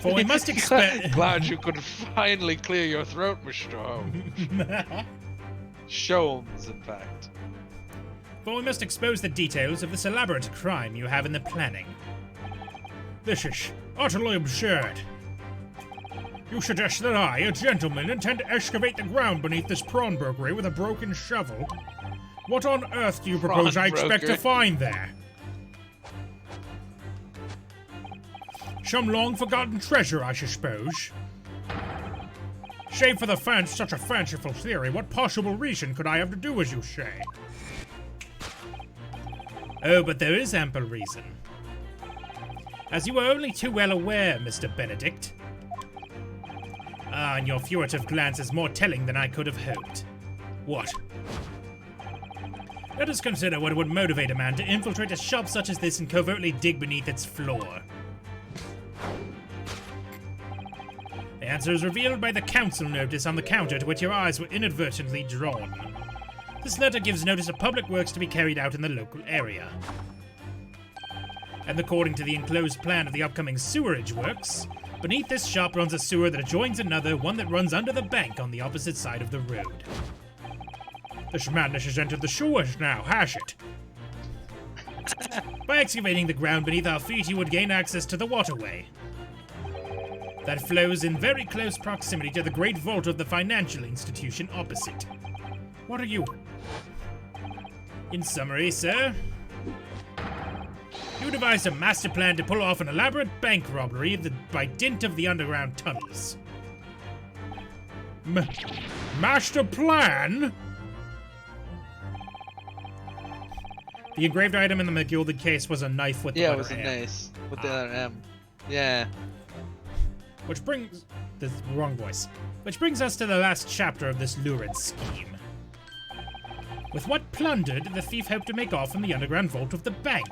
For we must expect. Glad you could finally clear your throat, Mr. Holmes. Sholmes, in fact. For we must expose the details of this elaborate crime you have in the planning. This is utterly absurd. You suggest that I, a gentleman, intend to excavate the ground beneath this pawnbrokery with a broken shovel? What on earth do you propose I expect to find there? Some long-forgotten treasure, I suppose. Save for such a fanciful theory, what possible reason could I have to do as you say? Oh, but there is ample reason. As you are only too well aware, Mr. Benedict. Ah, and your furtive glance is more telling than I could have hoped. What? Let us consider what would motivate a man to infiltrate a shop such as this and covertly dig beneath its floor. The answer is revealed by the council notice on the counter to which your eyes were inadvertently drawn. This letter gives notice of public works to be carried out in the local area. And according to the enclosed plan of the upcoming sewerage works, beneath this shop runs a sewer that adjoins another, one that runs under the bank on the opposite side of the road. This madness has entered the sewers now, has it? By excavating the ground beneath our feet, you would gain access to the waterway. That flows in very close proximity to the great vault of the financial institution opposite. What are you? In summary, sir, you devised a master plan to pull off an elaborate bank robbery by dint of the underground tunnels. Master plan? The engraved item in the gilded case was a knife with the letter M. Yeah, it was a nice with the letter M. Yeah. Which brings the wrong voice. Which brings us to the last chapter of this lurid scheme. With what plunder did the thief hope to make off from the underground vault of the bank?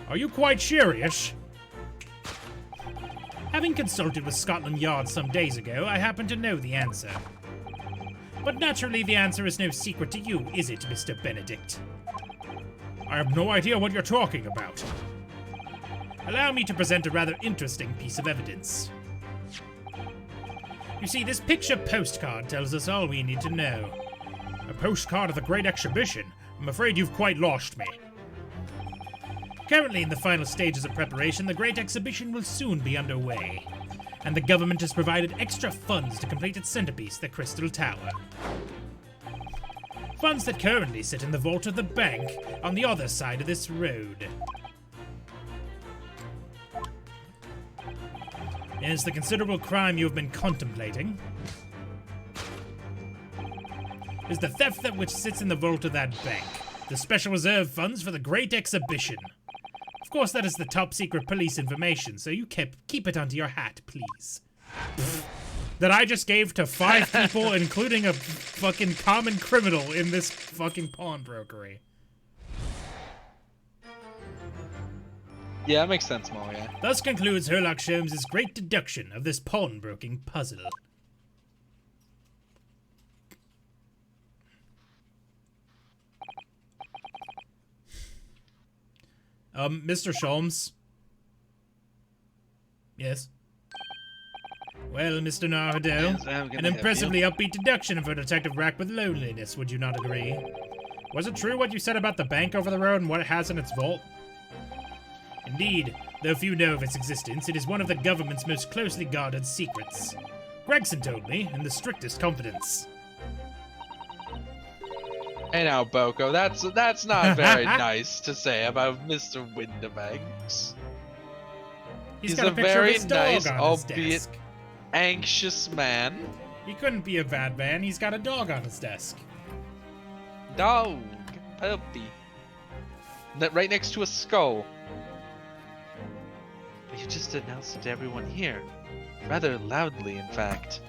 Are you quite serious? Having consulted with Scotland Yard some days ago, I happen to know the answer. But naturally the answer is no secret to you, is it, Mr. Benedict? I have no idea what you're talking about. Allow me to present a rather interesting piece of evidence. You see, this picture postcard tells us all we need to know. A postcard of the Great Exhibition? I'm afraid you've quite lost me. Currently in the final stages of preparation, the Great Exhibition will soon be underway, and the government has provided extra funds to complete its centerpiece, the Crystal Tower. Funds that currently sit in the vault of the bank on the other side of this road. Is the considerable crime you have been contemplating is the theft that which sits in the vault of that bank, the special reserve funds for the Great Exhibition. Of course, that is the top secret police information, so you keep it under your hat, please. That I just gave to 5 people, including a fucking common criminal in this fucking pawnbrokery. Yeah, that makes sense, Mo, yeah. Thus concludes Sherlock Holmes' great deduction of this pawnbroking puzzle. Mr. Sholmes? Yes? Well, Mr. Narhadell, yes, an impressively upbeat deduction for a detective racked with loneliness, would you not agree? Was it true what you said about the bank over the road and what it has in its vault? Indeed, though few know of its existence, it is one of the government's most closely guarded secrets. Gregson told me, in the strictest confidence. Hey now, Boko, that's not very nice to say about Mr. Windibanks. He's got a very nice, albeit anxious man. He couldn't be a bad man. He's got a dog on his desk. Dog, puppy. Right next to a skull. But you just announced it to everyone here. Rather loudly, in fact.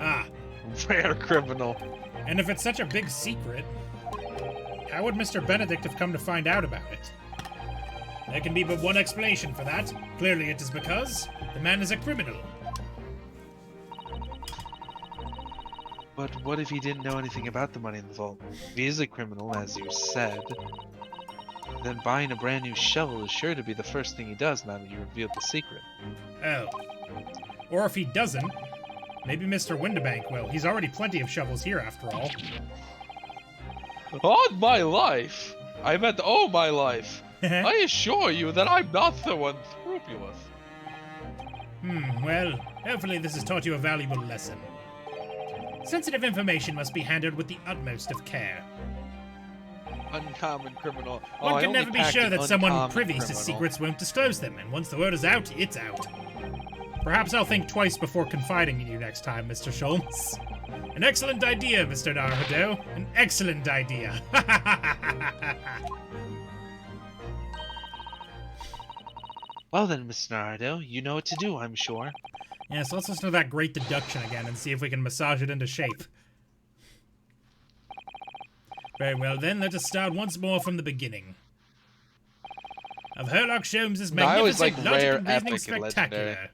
Ah. Rare criminal. And if it's such a big secret, how would Mr. Benedict have come to find out about it? There can be but one explanation for that. Clearly it is because the man is a criminal. But what if he didn't know anything about the money in the vault? If he is a criminal, as you said, then buying a brand new shovel is sure to be the first thing he does now that you revealed the secret. Oh. Or if he doesn't, maybe Mr. Windibank will. He's already plenty of shovels here, after all. On my life! I meant all my life! I assure you that I'm not so unscrupulous. Well, hopefully this has taught you a valuable lesson. Sensitive information must be handled with the utmost of care. Uncommon criminal. One can never be sure that someone privy to secrets won't disclose them, and once the word is out, it's out. Perhaps I'll think twice before confiding in you next time, Mr. Sholmes. An excellent idea, Mr. Naruto. An excellent idea. Well then, Mr. Naruto, you know what to do, I'm sure. Yes, let's listen to that great deduction again and see if we can massage it into shape. Very well then, let us start once more from the beginning. Of Herlock Sholmes' magnificent logic and reasoning spectacular.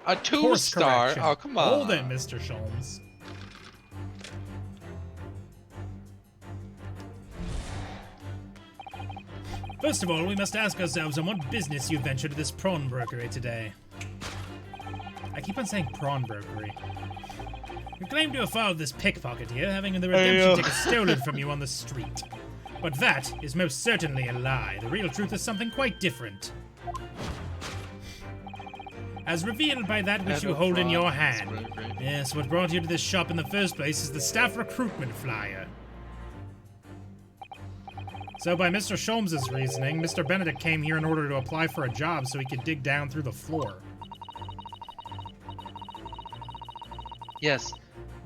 A 2-star? Oh, come on. Hold it, Mr. Sholmes. First of all, we must ask ourselves on what business you ventured to this prawn brokery today. I keep on saying prawn brokery. You claim to have followed this pickpocket here, having the redemption ticket stolen from you on the street. But that is most certainly a lie. The real truth is something quite different. As revealed by that which you hold in your hand. Yes, what brought you to this shop in the first place is the staff recruitment flyer. So by Mr. Sholmes' reasoning, Mr. Benedict came here in order to apply for a job so he could dig down through the floor. Yes,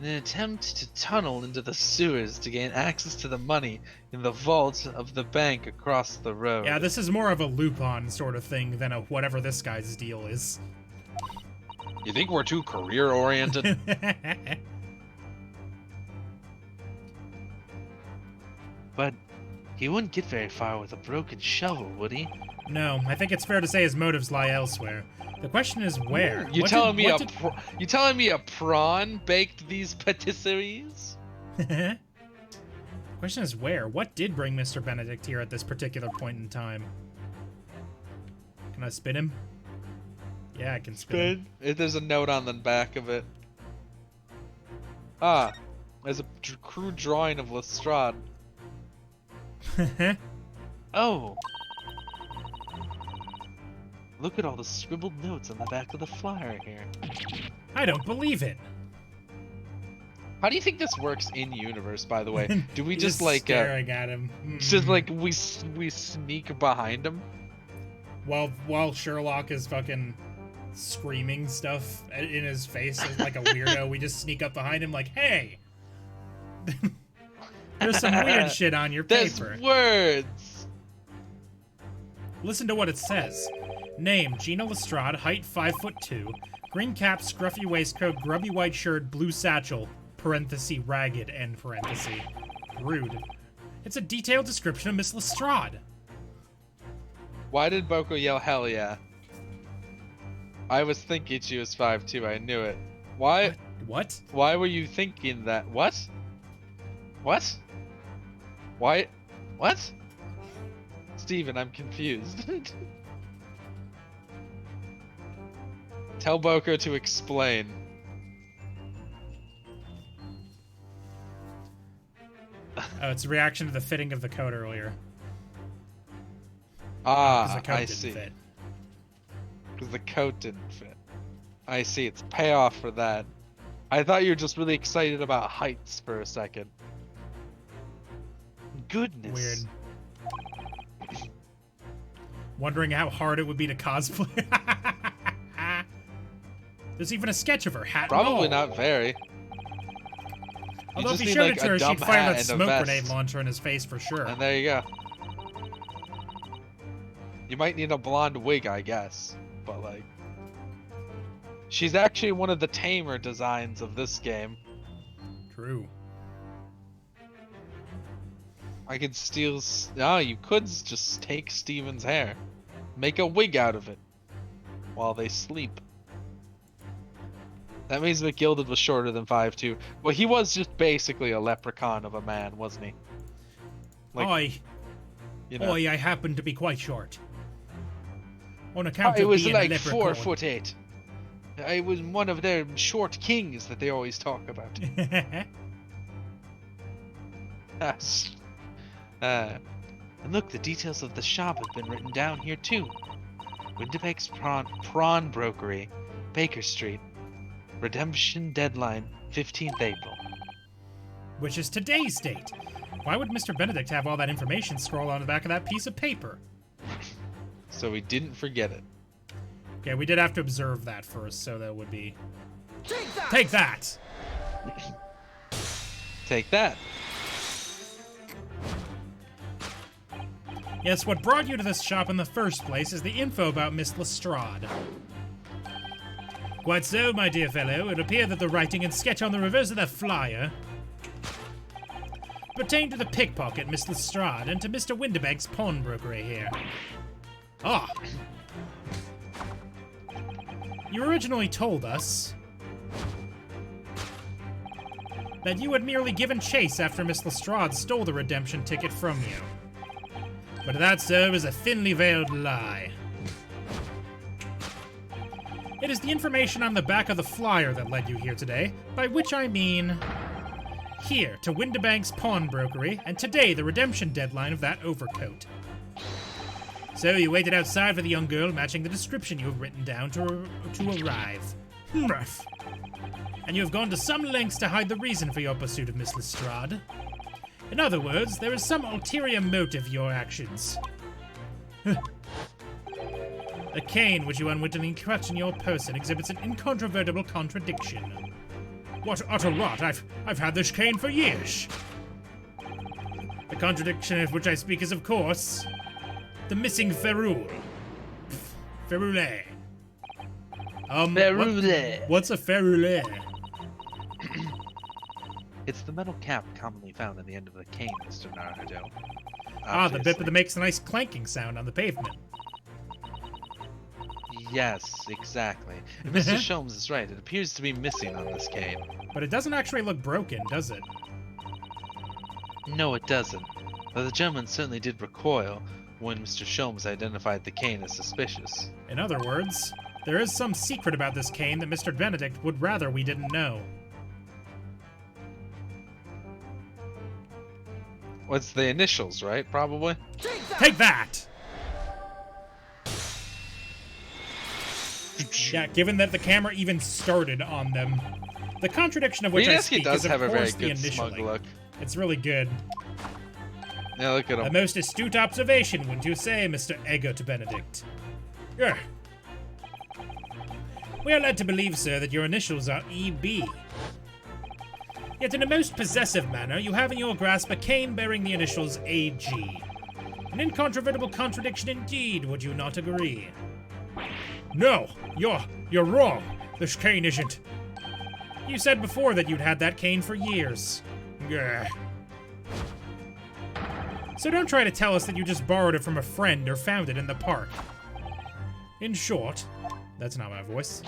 in an attempt to tunnel into the sewers to gain access to the money in the vault of the bank across the road. Yeah, this is more of a Lupin sort of thing than a whatever this guy's deal is. You think we're too career-oriented? But he wouldn't get very far with a broken shovel, would he? No, I think it's fair to say his motives lie elsewhere. The question is where. You telling me a prawn baked these patisseries? The question is where. What did bring Mr. Benedict here at this particular point in time? Can I spin him? Yeah, I can spin him. There's a note on the back of it. Ah, there's a crude drawing of Lestrade. Oh. Look at all the scribbled notes on the back of the flyer here. I don't believe it. How do you think this works in universe, by the way? Do we just like staring at him? Just like we sneak behind him while Sherlock is fucking screaming stuff in his face like a weirdo? We just sneak up behind him like, "Hey, there's some weird shit on your paper." There's words. Listen to what it says. Name, Gina Lestrade, height 5'2", green cap, scruffy waistcoat, grubby white shirt, blue satchel, parenthesis, ragged, end parenthesis. Rude. It's a detailed description of Miss Lestrade. Why did Boko yell hell yeah? I was thinking she was 5'2", I knew it. Why? What? Why were you thinking that? What? What? Why? What? Steven, I'm confused. Tell Boko to explain. Oh, it's a reaction to the fitting of the coat earlier. Ah, I see. Because the coat didn't fit. I see, it's payoff for that. I thought you were just really excited about heights for a second. Goodness. Weird. Wondering how hard it would be to cosplay. There's even a sketch of her, hat Probably and all. not very. Although if he showed it to her, she'd fire that smoke grenade launcher in his face for sure. And there you go. You might need a blonde wig, I guess. But like... she's actually one of the tamer designs of this game. True. I could steal... No, you could just take Steven's hair. Make a wig out of it. While they sleep. That means McGilded was shorter than 5'2". Well, he was just basically a leprechaun of a man, wasn't he? Like, you know. I happen to be quite short. On account of being like a leprechaun. 4'8". I was one of their short kings that they always talk about. And look, the details of the shop have been written down here too. Windipegs Prawn Brokery, Baker Street. Redemption deadline, 15th April. Which is today's date. Why would Mr. Benedict have all that information scrolled on the back of that piece of paper? So we didn't forget it. Okay, we did have to observe that first, so that would be... Take that! Take that! Yes, what brought you to this shop in the first place is the info about Miss Lestrade. Quite so, my dear fellow. It appeared that the writing and sketch on the reverse of that flyer pertain to the pickpocket, Miss Lestrade, and to Mr. Windebeg's pawnbrokery here. Ah! You originally told us that you had merely given chase after Miss Lestrade stole the redemption ticket from you. But that, sir, is a thinly veiled lie. It is the information on the back of the flyer that led you here today, by which I mean... Here, to Windibank's pawnbrokery, and today the redemption deadline of that overcoat. So you waited outside for the young girl matching the description you have written down to arrive. And you have gone to some lengths to hide the reason for your pursuit of Miss Lestrade. In other words, there is some ulterior motive for your actions. The cane which you unwittingly clutch in your person exhibits an incontrovertible contradiction. What utter rot! I've had this cane for years. The contradiction of which I speak is, of course, the missing ferrule. Ferrule. Ferrule. What's a ferrule? It's the metal cap commonly found on the end of a cane, Mr. Naruto. Ah, the bit that makes a nice clanking sound on the pavement. Yes, exactly. And Mr. Sholmes is right. It appears to be missing on this cane. But it doesn't actually look broken, does it? No, it doesn't. Though the gentleman certainly did recoil when Mr. Sholmes identified the cane as suspicious. In other words, there is some secret about this cane that Mr. Benedict would rather we didn't know. What's the initials, right? Probably? Take that! Yeah, given that the camera even started on them. The contradiction of which I speak is, of course, the initialing. It's really good. Yeah, look at him. A most astute observation, wouldn't you say, Mr. Egot Benedict? Yeah. We are led to believe, sir, that your initials are E.B. Yet in a most possessive manner, you have in your grasp a cane bearing the initials A.G. An incontrovertible contradiction indeed, would you not agree? No, you're wrong. This cane isn't. You said before that you'd had that cane for years. Gah. So don't try to tell us that you just borrowed it from a friend or found it in the park. In short, that's not my voice.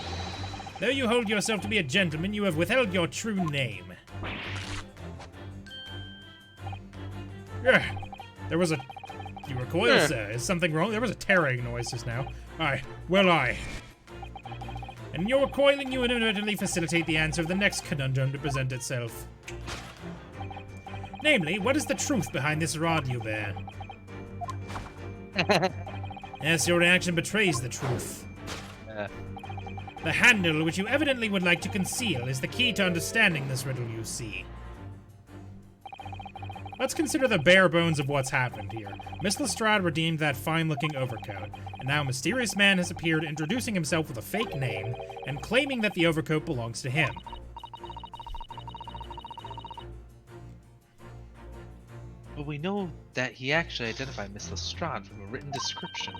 Though you hold yourself to be a gentleman, you have withheld your true name. Yeah, there was a... You recoil, sir. Is something wrong? There was a tearing noise just now. Aye. And in your recoiling, you inadvertently facilitate the answer of the next conundrum to present itself. Namely, what is the truth behind this rod you bear? Yes, your reaction betrays the truth. The handle, which you evidently would like to conceal, is the key to understanding this riddle you see. Let's consider the bare bones of what's happened here. Miss Lestrade redeemed that fine-looking overcoat, and now a mysterious man has appeared introducing himself with a fake name and claiming that the overcoat belongs to him. But we know that he actually identified Miss Lestrade from a written description,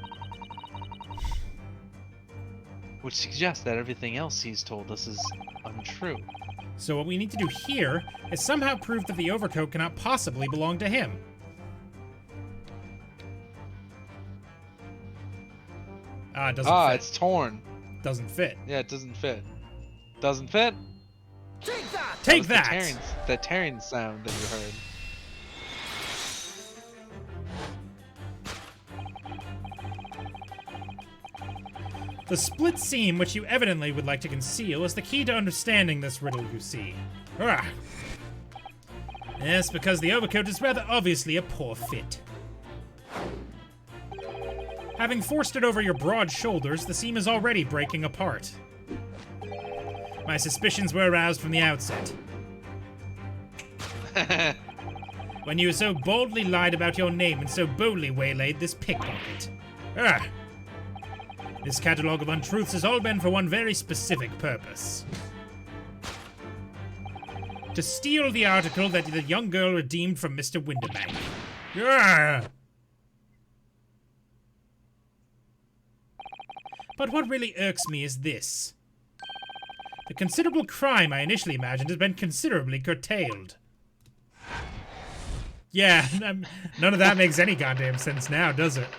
which suggests that everything else he's told us is untrue. So what we need to do here is somehow prove that the overcoat cannot possibly belong to him. Ah, it doesn't fit. Ah, it's torn. Doesn't fit. Yeah, it doesn't fit. Doesn't fit? Take that! Take that! The tearing sound that you heard. The split seam, which you evidently would like to conceal, is the key to understanding this riddle you see. Ah. Yes, because the overcoat is rather obviously a poor fit. Having forced it over your broad shoulders, the seam is already breaking apart. My suspicions were aroused from the outset. When you so boldly lied about your name and so boldly waylaid this pickpocket. Ah! This catalogue of untruths has all been for one very specific purpose. To steal the article that the young girl redeemed from Mr. Winterbank. Ah! But what really irks me is this. The considerable crime I initially imagined has been considerably curtailed. Yeah, none of that makes any goddamn sense now, does it?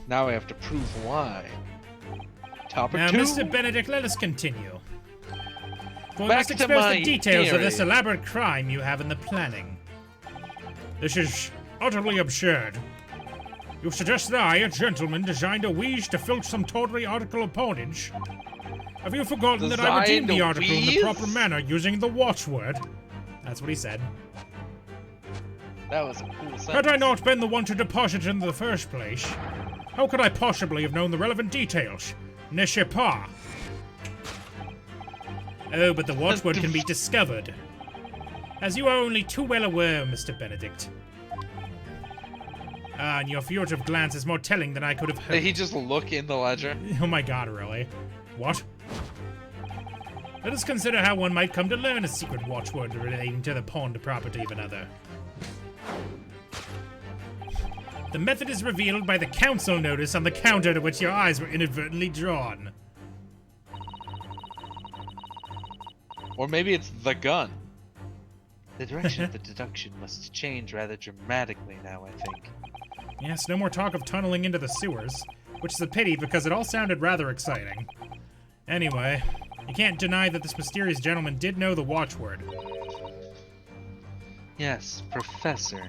Now I have to prove why. Topic now, 2. Mr. Benedict, let us continue. For we Back must to expose my the details of theory. this elaborate crime you have in the planning. This is utterly absurd. You suggest that I, a gentleman, designed a wheeze to filch some tawdry article of pawnage? Have you forgotten that I redeemed the article in the proper manner using the watchword? That's what he said. That was a cool sentence. Had I not been the one to deposit it in the first place, how could I possibly have known the relevant details? Ne sais pas. Oh, but the watchword can be discovered. As you are only too well aware, Mr. Benedict. Ah, and your furtive glance is more telling than I could have hoped. Did he just look in the ledger? Oh my god, really? What? Let us consider how one might come to learn a secret watchword relating to the pawned property of another. The method is revealed by the council notice on the counter to which your eyes were inadvertently drawn. Or maybe it's the gun. The direction of the deduction must change rather dramatically now, I think. Yes, no more talk of tunneling into the sewers, which is a pity because it all sounded rather exciting. Anyway, you can't deny that this mysterious gentleman did know the watchword. Yes, Professor.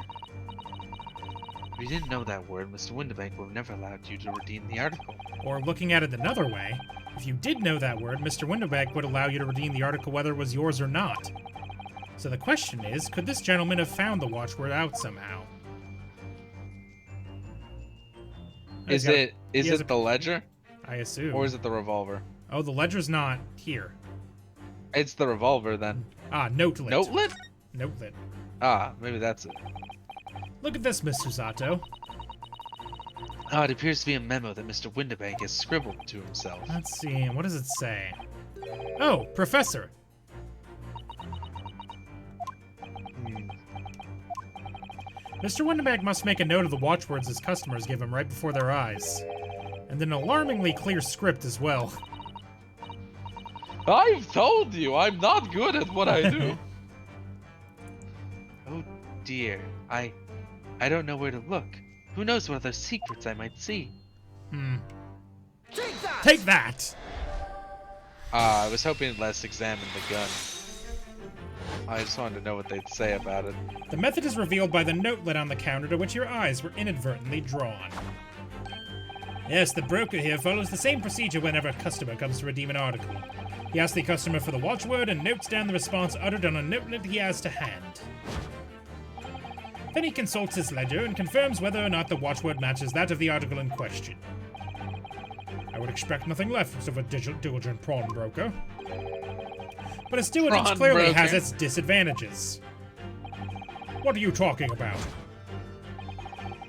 If you didn't know that word, Mr. Winterbank would have never allowed you to redeem the article. Or looking at it another way, if you did know that word, Mr. Winterbank would allow you to redeem the article whether it was yours or not. So the question is, could this gentleman have found the watchword out somehow? Is it the ledger? I assume. Or is it the revolver? Oh, the ledger's not here. It's the revolver then. Ah, notelet. Notelet? Notelet. Ah, maybe that's it. Look at this, Mr. Zato. Ah, it appears to be a memo that Mr. Winterbank has scribbled to himself. Let's see, what does it say? Oh, Professor. Mr. Winterbank must make a note of the watchwords his customers give him right before their eyes. And an alarmingly clear script as well. I've told you, I'm not good at what I do. Oh dear, I don't know where to look. Who knows what other secrets I might see? Take that! I was hoping let's examine the gun. I just wanted to know what they'd say about it. The method is revealed by the notelet on the counter to which your eyes were inadvertently drawn. Yes, the broker here follows the same procedure whenever a customer comes to redeem an article. He asks the customer for the watchword and notes down the response uttered on a notelet he has to hand. Then he consults his ledger and confirms whether or not the watchword matches that of the article in question. I would expect nothing less of a diligent pawnbroker. But his diligence clearly has its disadvantages. What are you talking about?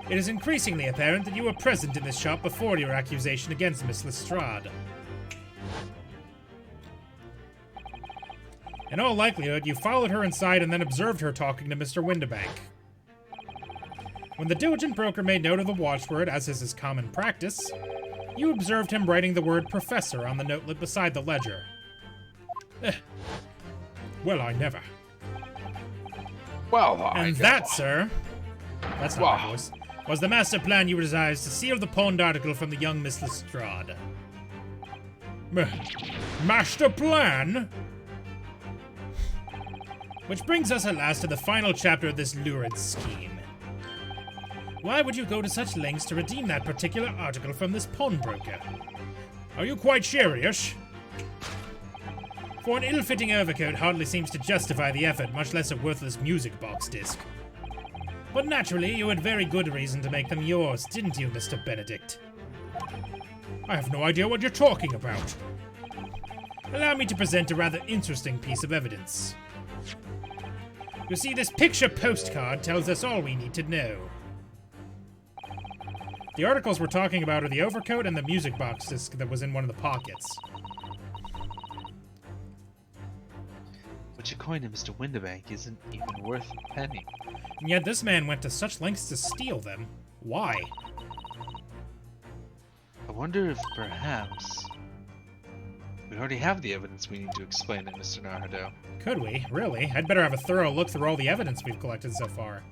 It is increasingly apparent that you were present in this shop before your accusation against Miss Lestrade. In all likelihood, you followed her inside and then observed her talking to Mr. Winterbank. When the diligent broker made note of the watchword, as is his common practice, you observed him writing the word Professor on the notelet beside the ledger. Well, I never. Well, and that, sir, that's not my voice, was the master plan you devised to seal the pawned article from the young Miss Lestrade. Master plan? Which brings us at last to the final chapter of this lurid scheme. Why would you go to such lengths to redeem that particular article from this pawnbroker? Are you quite serious? For an ill-fitting overcoat hardly seems to justify the effort, much less a worthless music box disc. But naturally, you had very good reason to make them yours, didn't you, Mr. Benedict? I have no idea what you're talking about. Allow me to present a rather interesting piece of evidence. You see, this picture postcard tells us all we need to know. The articles we're talking about are the overcoat and the music box disc that was in one of the pockets. But your coin to Mr. Windibank isn't even worth a penny. And yet this man went to such lengths to steal them. Why? I wonder if perhaps we already have the evidence we need to explain it, Mr. Naruto. Could we? Really? I'd better have a thorough look through all the evidence we've collected so far.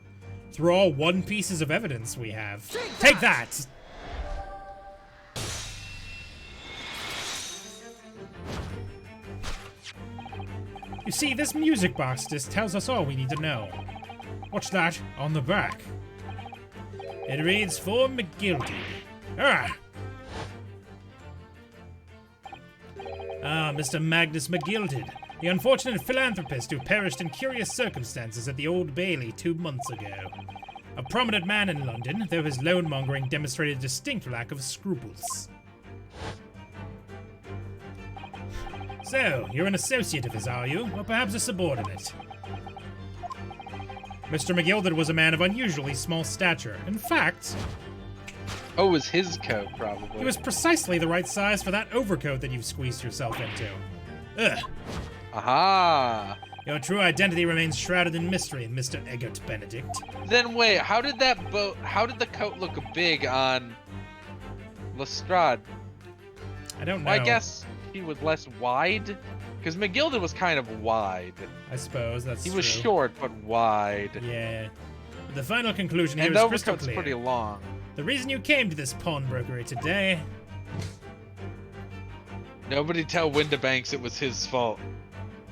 Through all one pieces of evidence we have. Take that! You see, this music box disc tells us all we need to know. What's that on the back? It reads, for McGildy. Ah! Ah, Mr. Magnus McGilded, the unfortunate philanthropist who perished in curious circumstances at the Old Bailey 2 months ago. A prominent man in London, though his loan-mongering demonstrated a distinct lack of scruples. So, you're an associate of his, are you? Or perhaps a subordinate? Mr. McGilded was a man of unusually small stature. In fact... Oh, it was his coat, probably. He was precisely the right size for that overcoat that you've squeezed yourself into. Ugh. Aha! Your true identity remains shrouded in mystery, Mr. Eggert Benedict. Then wait, how did the coat look big on Lestrade? I don't know. Well, I guess he was less wide? Because McGilded was kind of wide. I suppose that's He was true. short, but wide. Yeah. But the final conclusion here And is the crystal overcoat's clear. pretty long. The reason you came to this pawnbrokery today... Nobody tell Windibanks it was his fault.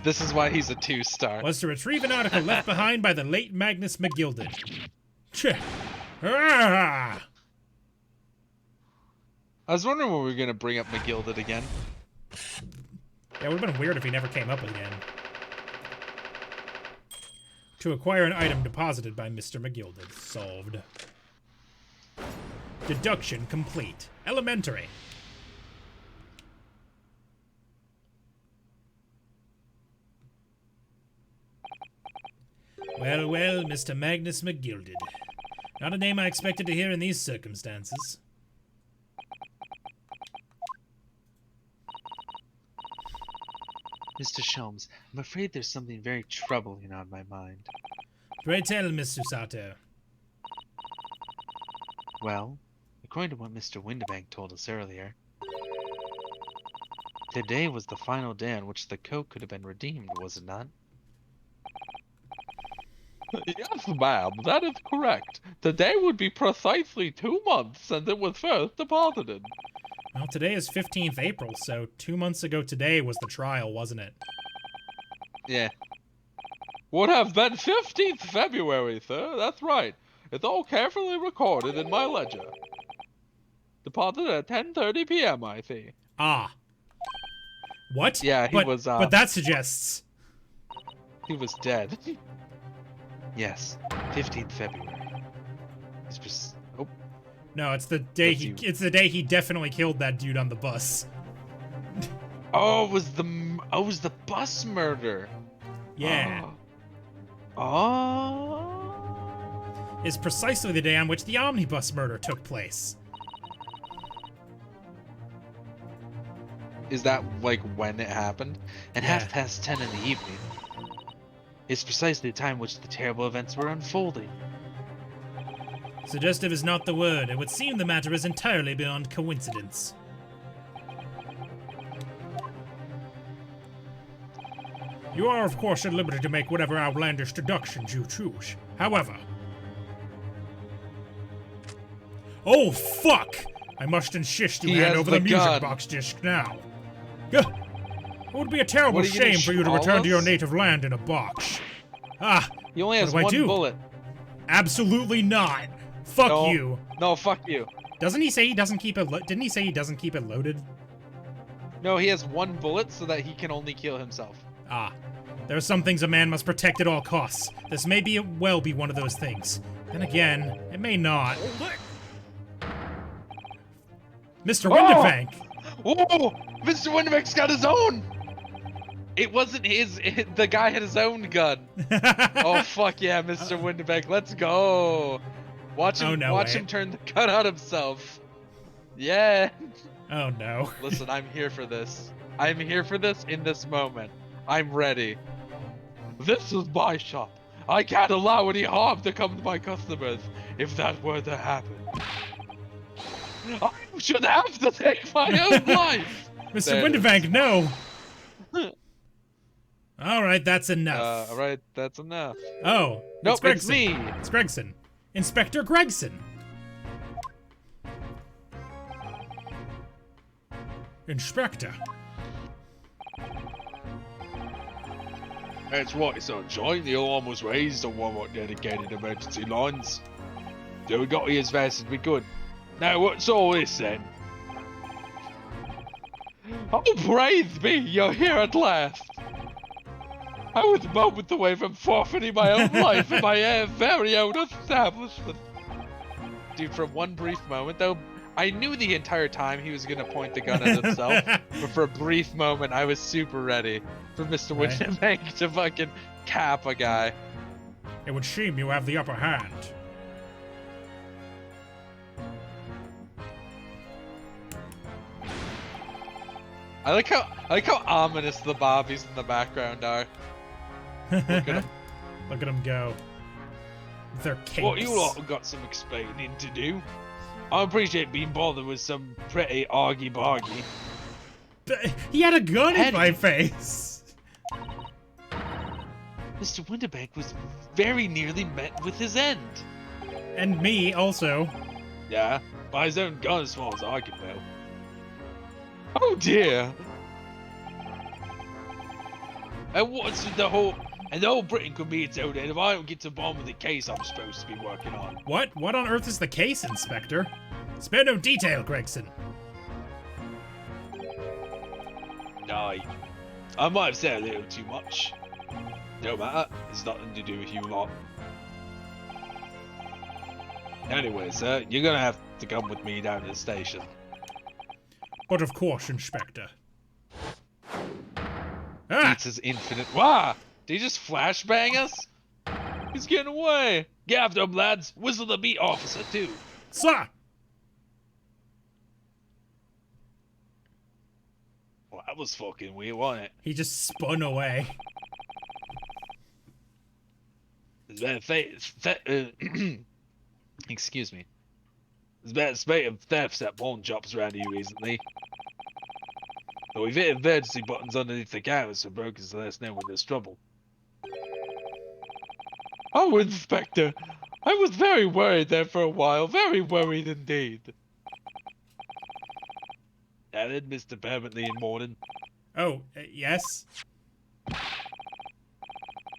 This is why he's a 2-star. ...was to retrieve an article left behind by the late Magnus McGilded. Tch. Ah! I was wondering when we were going to bring up McGilded again. Yeah, it would have been weird if he never came up again. To acquire an item deposited by Mr. McGilded. Solved. Deduction complete. Elementary. Well, well, Mr. Magnus McGilded. Not a name I expected to hear in these circumstances. Mr. Sholmes, I'm afraid there's something very troubling on my mind. Pray tell, Miss Susato. Well, according to what Mr. Windibank told us earlier, today was the final day on which the coat could have been redeemed, was it not? Yes, ma'am, that is correct. Today would be precisely 2 months since it was first deposited. Well, today is 15th April, so 2 months ago today was the trial, wasn't it? Yeah. Would have been 15th February, sir. That's right. It's all carefully recorded in my ledger. Deposited at 10:30 p.m., I see. Ah. What? Yeah, he was, But that suggests... He was dead. Yes, 15th February. Oh. No, it's the day it's the day he definitely killed that dude on the bus. Oh, it was the bus murder. Yeah. Oh. Is precisely the day on which the omnibus murder took place. Is that like when it happened? And Yeah. 10:30 in the evening. It's precisely the time which the terrible events were unfolding. Suggestive is not the word. It would seem the matter is entirely beyond coincidence. You are, of course, at liberty to make whatever outlandish deductions you choose. However... Oh, fuck! I must insist you hand over the music box disc now. It would be a terrible shame for you to return to your native land in a box. Ah, he only has one bullet. Absolutely not. Fuck you. No, fuck you. Doesn't he say he doesn't keep it? Didn't he say he doesn't keep it loaded? No, he has 1 bullet so that he can only kill himself. Ah. There are some things a man must protect at all costs. This may well be one of those things. Then again, it may not. Mr. Windibank! Oh! Mr. Windibank's got his own! It wasn't his. The guy had his own gun. Oh, fuck yeah, Mr. Windibank. Let's go. Watch him, watch him turn the gun on himself. Yeah. Oh, no. Listen, I'm here for this. I'm here for this in this moment. I'm ready. This is my shop. I can't allow any harm to come to my customers. If that were to happen, I should have to take my own life. Mr. Windibank, no. All right, that's enough. All right, that's enough. Oh, nope, it's me. It's Gregson. Inspector Gregson. Inspector. That's right, sunshine. The alarm was raised on one of our dedicated emergency lines. So we got here as fast as we could. Now, what's all this then? Oh, praise be, you're here at last. I was a moment away from forfeiting my own life in my very own establishment. Dude, for one brief moment, though, I knew the entire time he was going to point the gun at himself, but for a brief moment, I was super ready for Mr. Windibank to fucking cap a guy. It would seem you have the upper hand. I like how ominous the bobbies in the background are. Look at them. Look at them go. With their capes. Well, you lot have got some explaining to do. I appreciate being bothered with some pretty argy-bargy. He had a gun in my face! Mr. Windibank was very nearly met with his end. And me, also. Yeah, by his own gun as far as I can tell. Oh dear! And what's the whole... And the whole Britain could be its own end if I don't get to bomb with the case I'm supposed to be working on. What? What on earth is the case, Inspector? Spare no detail, Gregson. I might have said a little too much. No matter, it's nothing to do with you lot. Anyway, sir, you're gonna have to come with me down to the station. But of course, Inspector. Ah! It's his infinite... Wow! Did he just flashbang us? He's getting away! Get after him, lads! Whistle the beat officer, too! Sir! Well, that was fucking weird, wasn't it? He just spun away. Excuse me. There's been a spate of thefts at pawn shops around here recently. But we've hit emergency buttons underneath the counters for brokers to let us know when there's trouble. Oh, Inspector! I was very worried there for a while. Very worried indeed. Now then, Mr. Permanently in Morden. Oh, yes?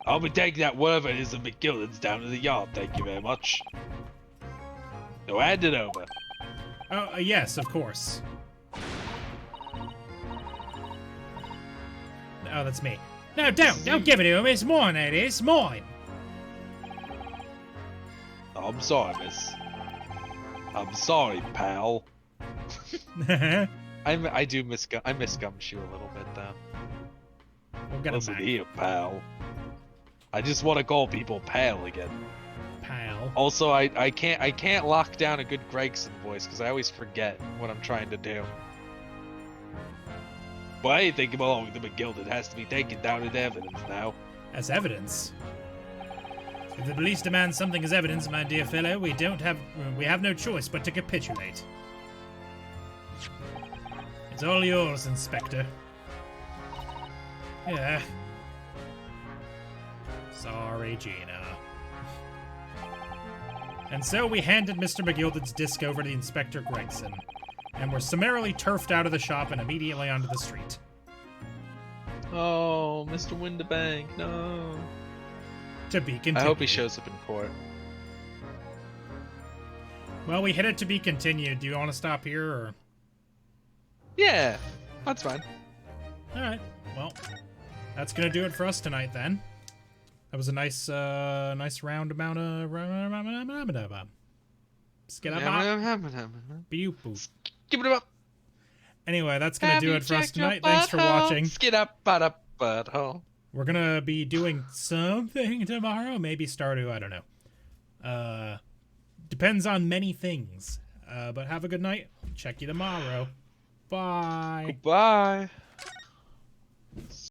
I'll be taking that whatever it is of McGillen's down to the yard, thank you very much. So hand it over. Oh, yes, of course. Oh, that's me. No, don't give it to him. It's mine, it is. Mine. I'm sorry, miss. I'm sorry, pal. I do miss Gumshoe a little bit, though. We'll get Listen him back. here, pal. I just want to call people pal again. Pal. Also, I can't lock down a good Gregson voice because I always forget what I'm trying to do. But anything belonging to McGill has to be taken down as evidence now. As evidence? If the police demand something as evidence, my dear fellow, we have no choice but to capitulate. It's all yours, Inspector. Yeah. Sorry, Gina. And so we handed Mr. McGilded's disc over to Inspector Gregson, and were summarily turfed out of the shop and immediately onto the street. Oh, Mr. Windibank, no. To be continued. I hope he shows up in court. Well, we hit it to be continued. Do you want to stop here, or...? Yeah. That's fine. All right. Well, that's gonna do it for us tonight then. That was a nice round amount of Anyway, that's gonna do it for us tonight. Thanks for watching. We're gonna be doing something tomorrow. Maybe Stardew. I don't know. Depends on many things. But have a good night. Check you tomorrow. Bye. Goodbye.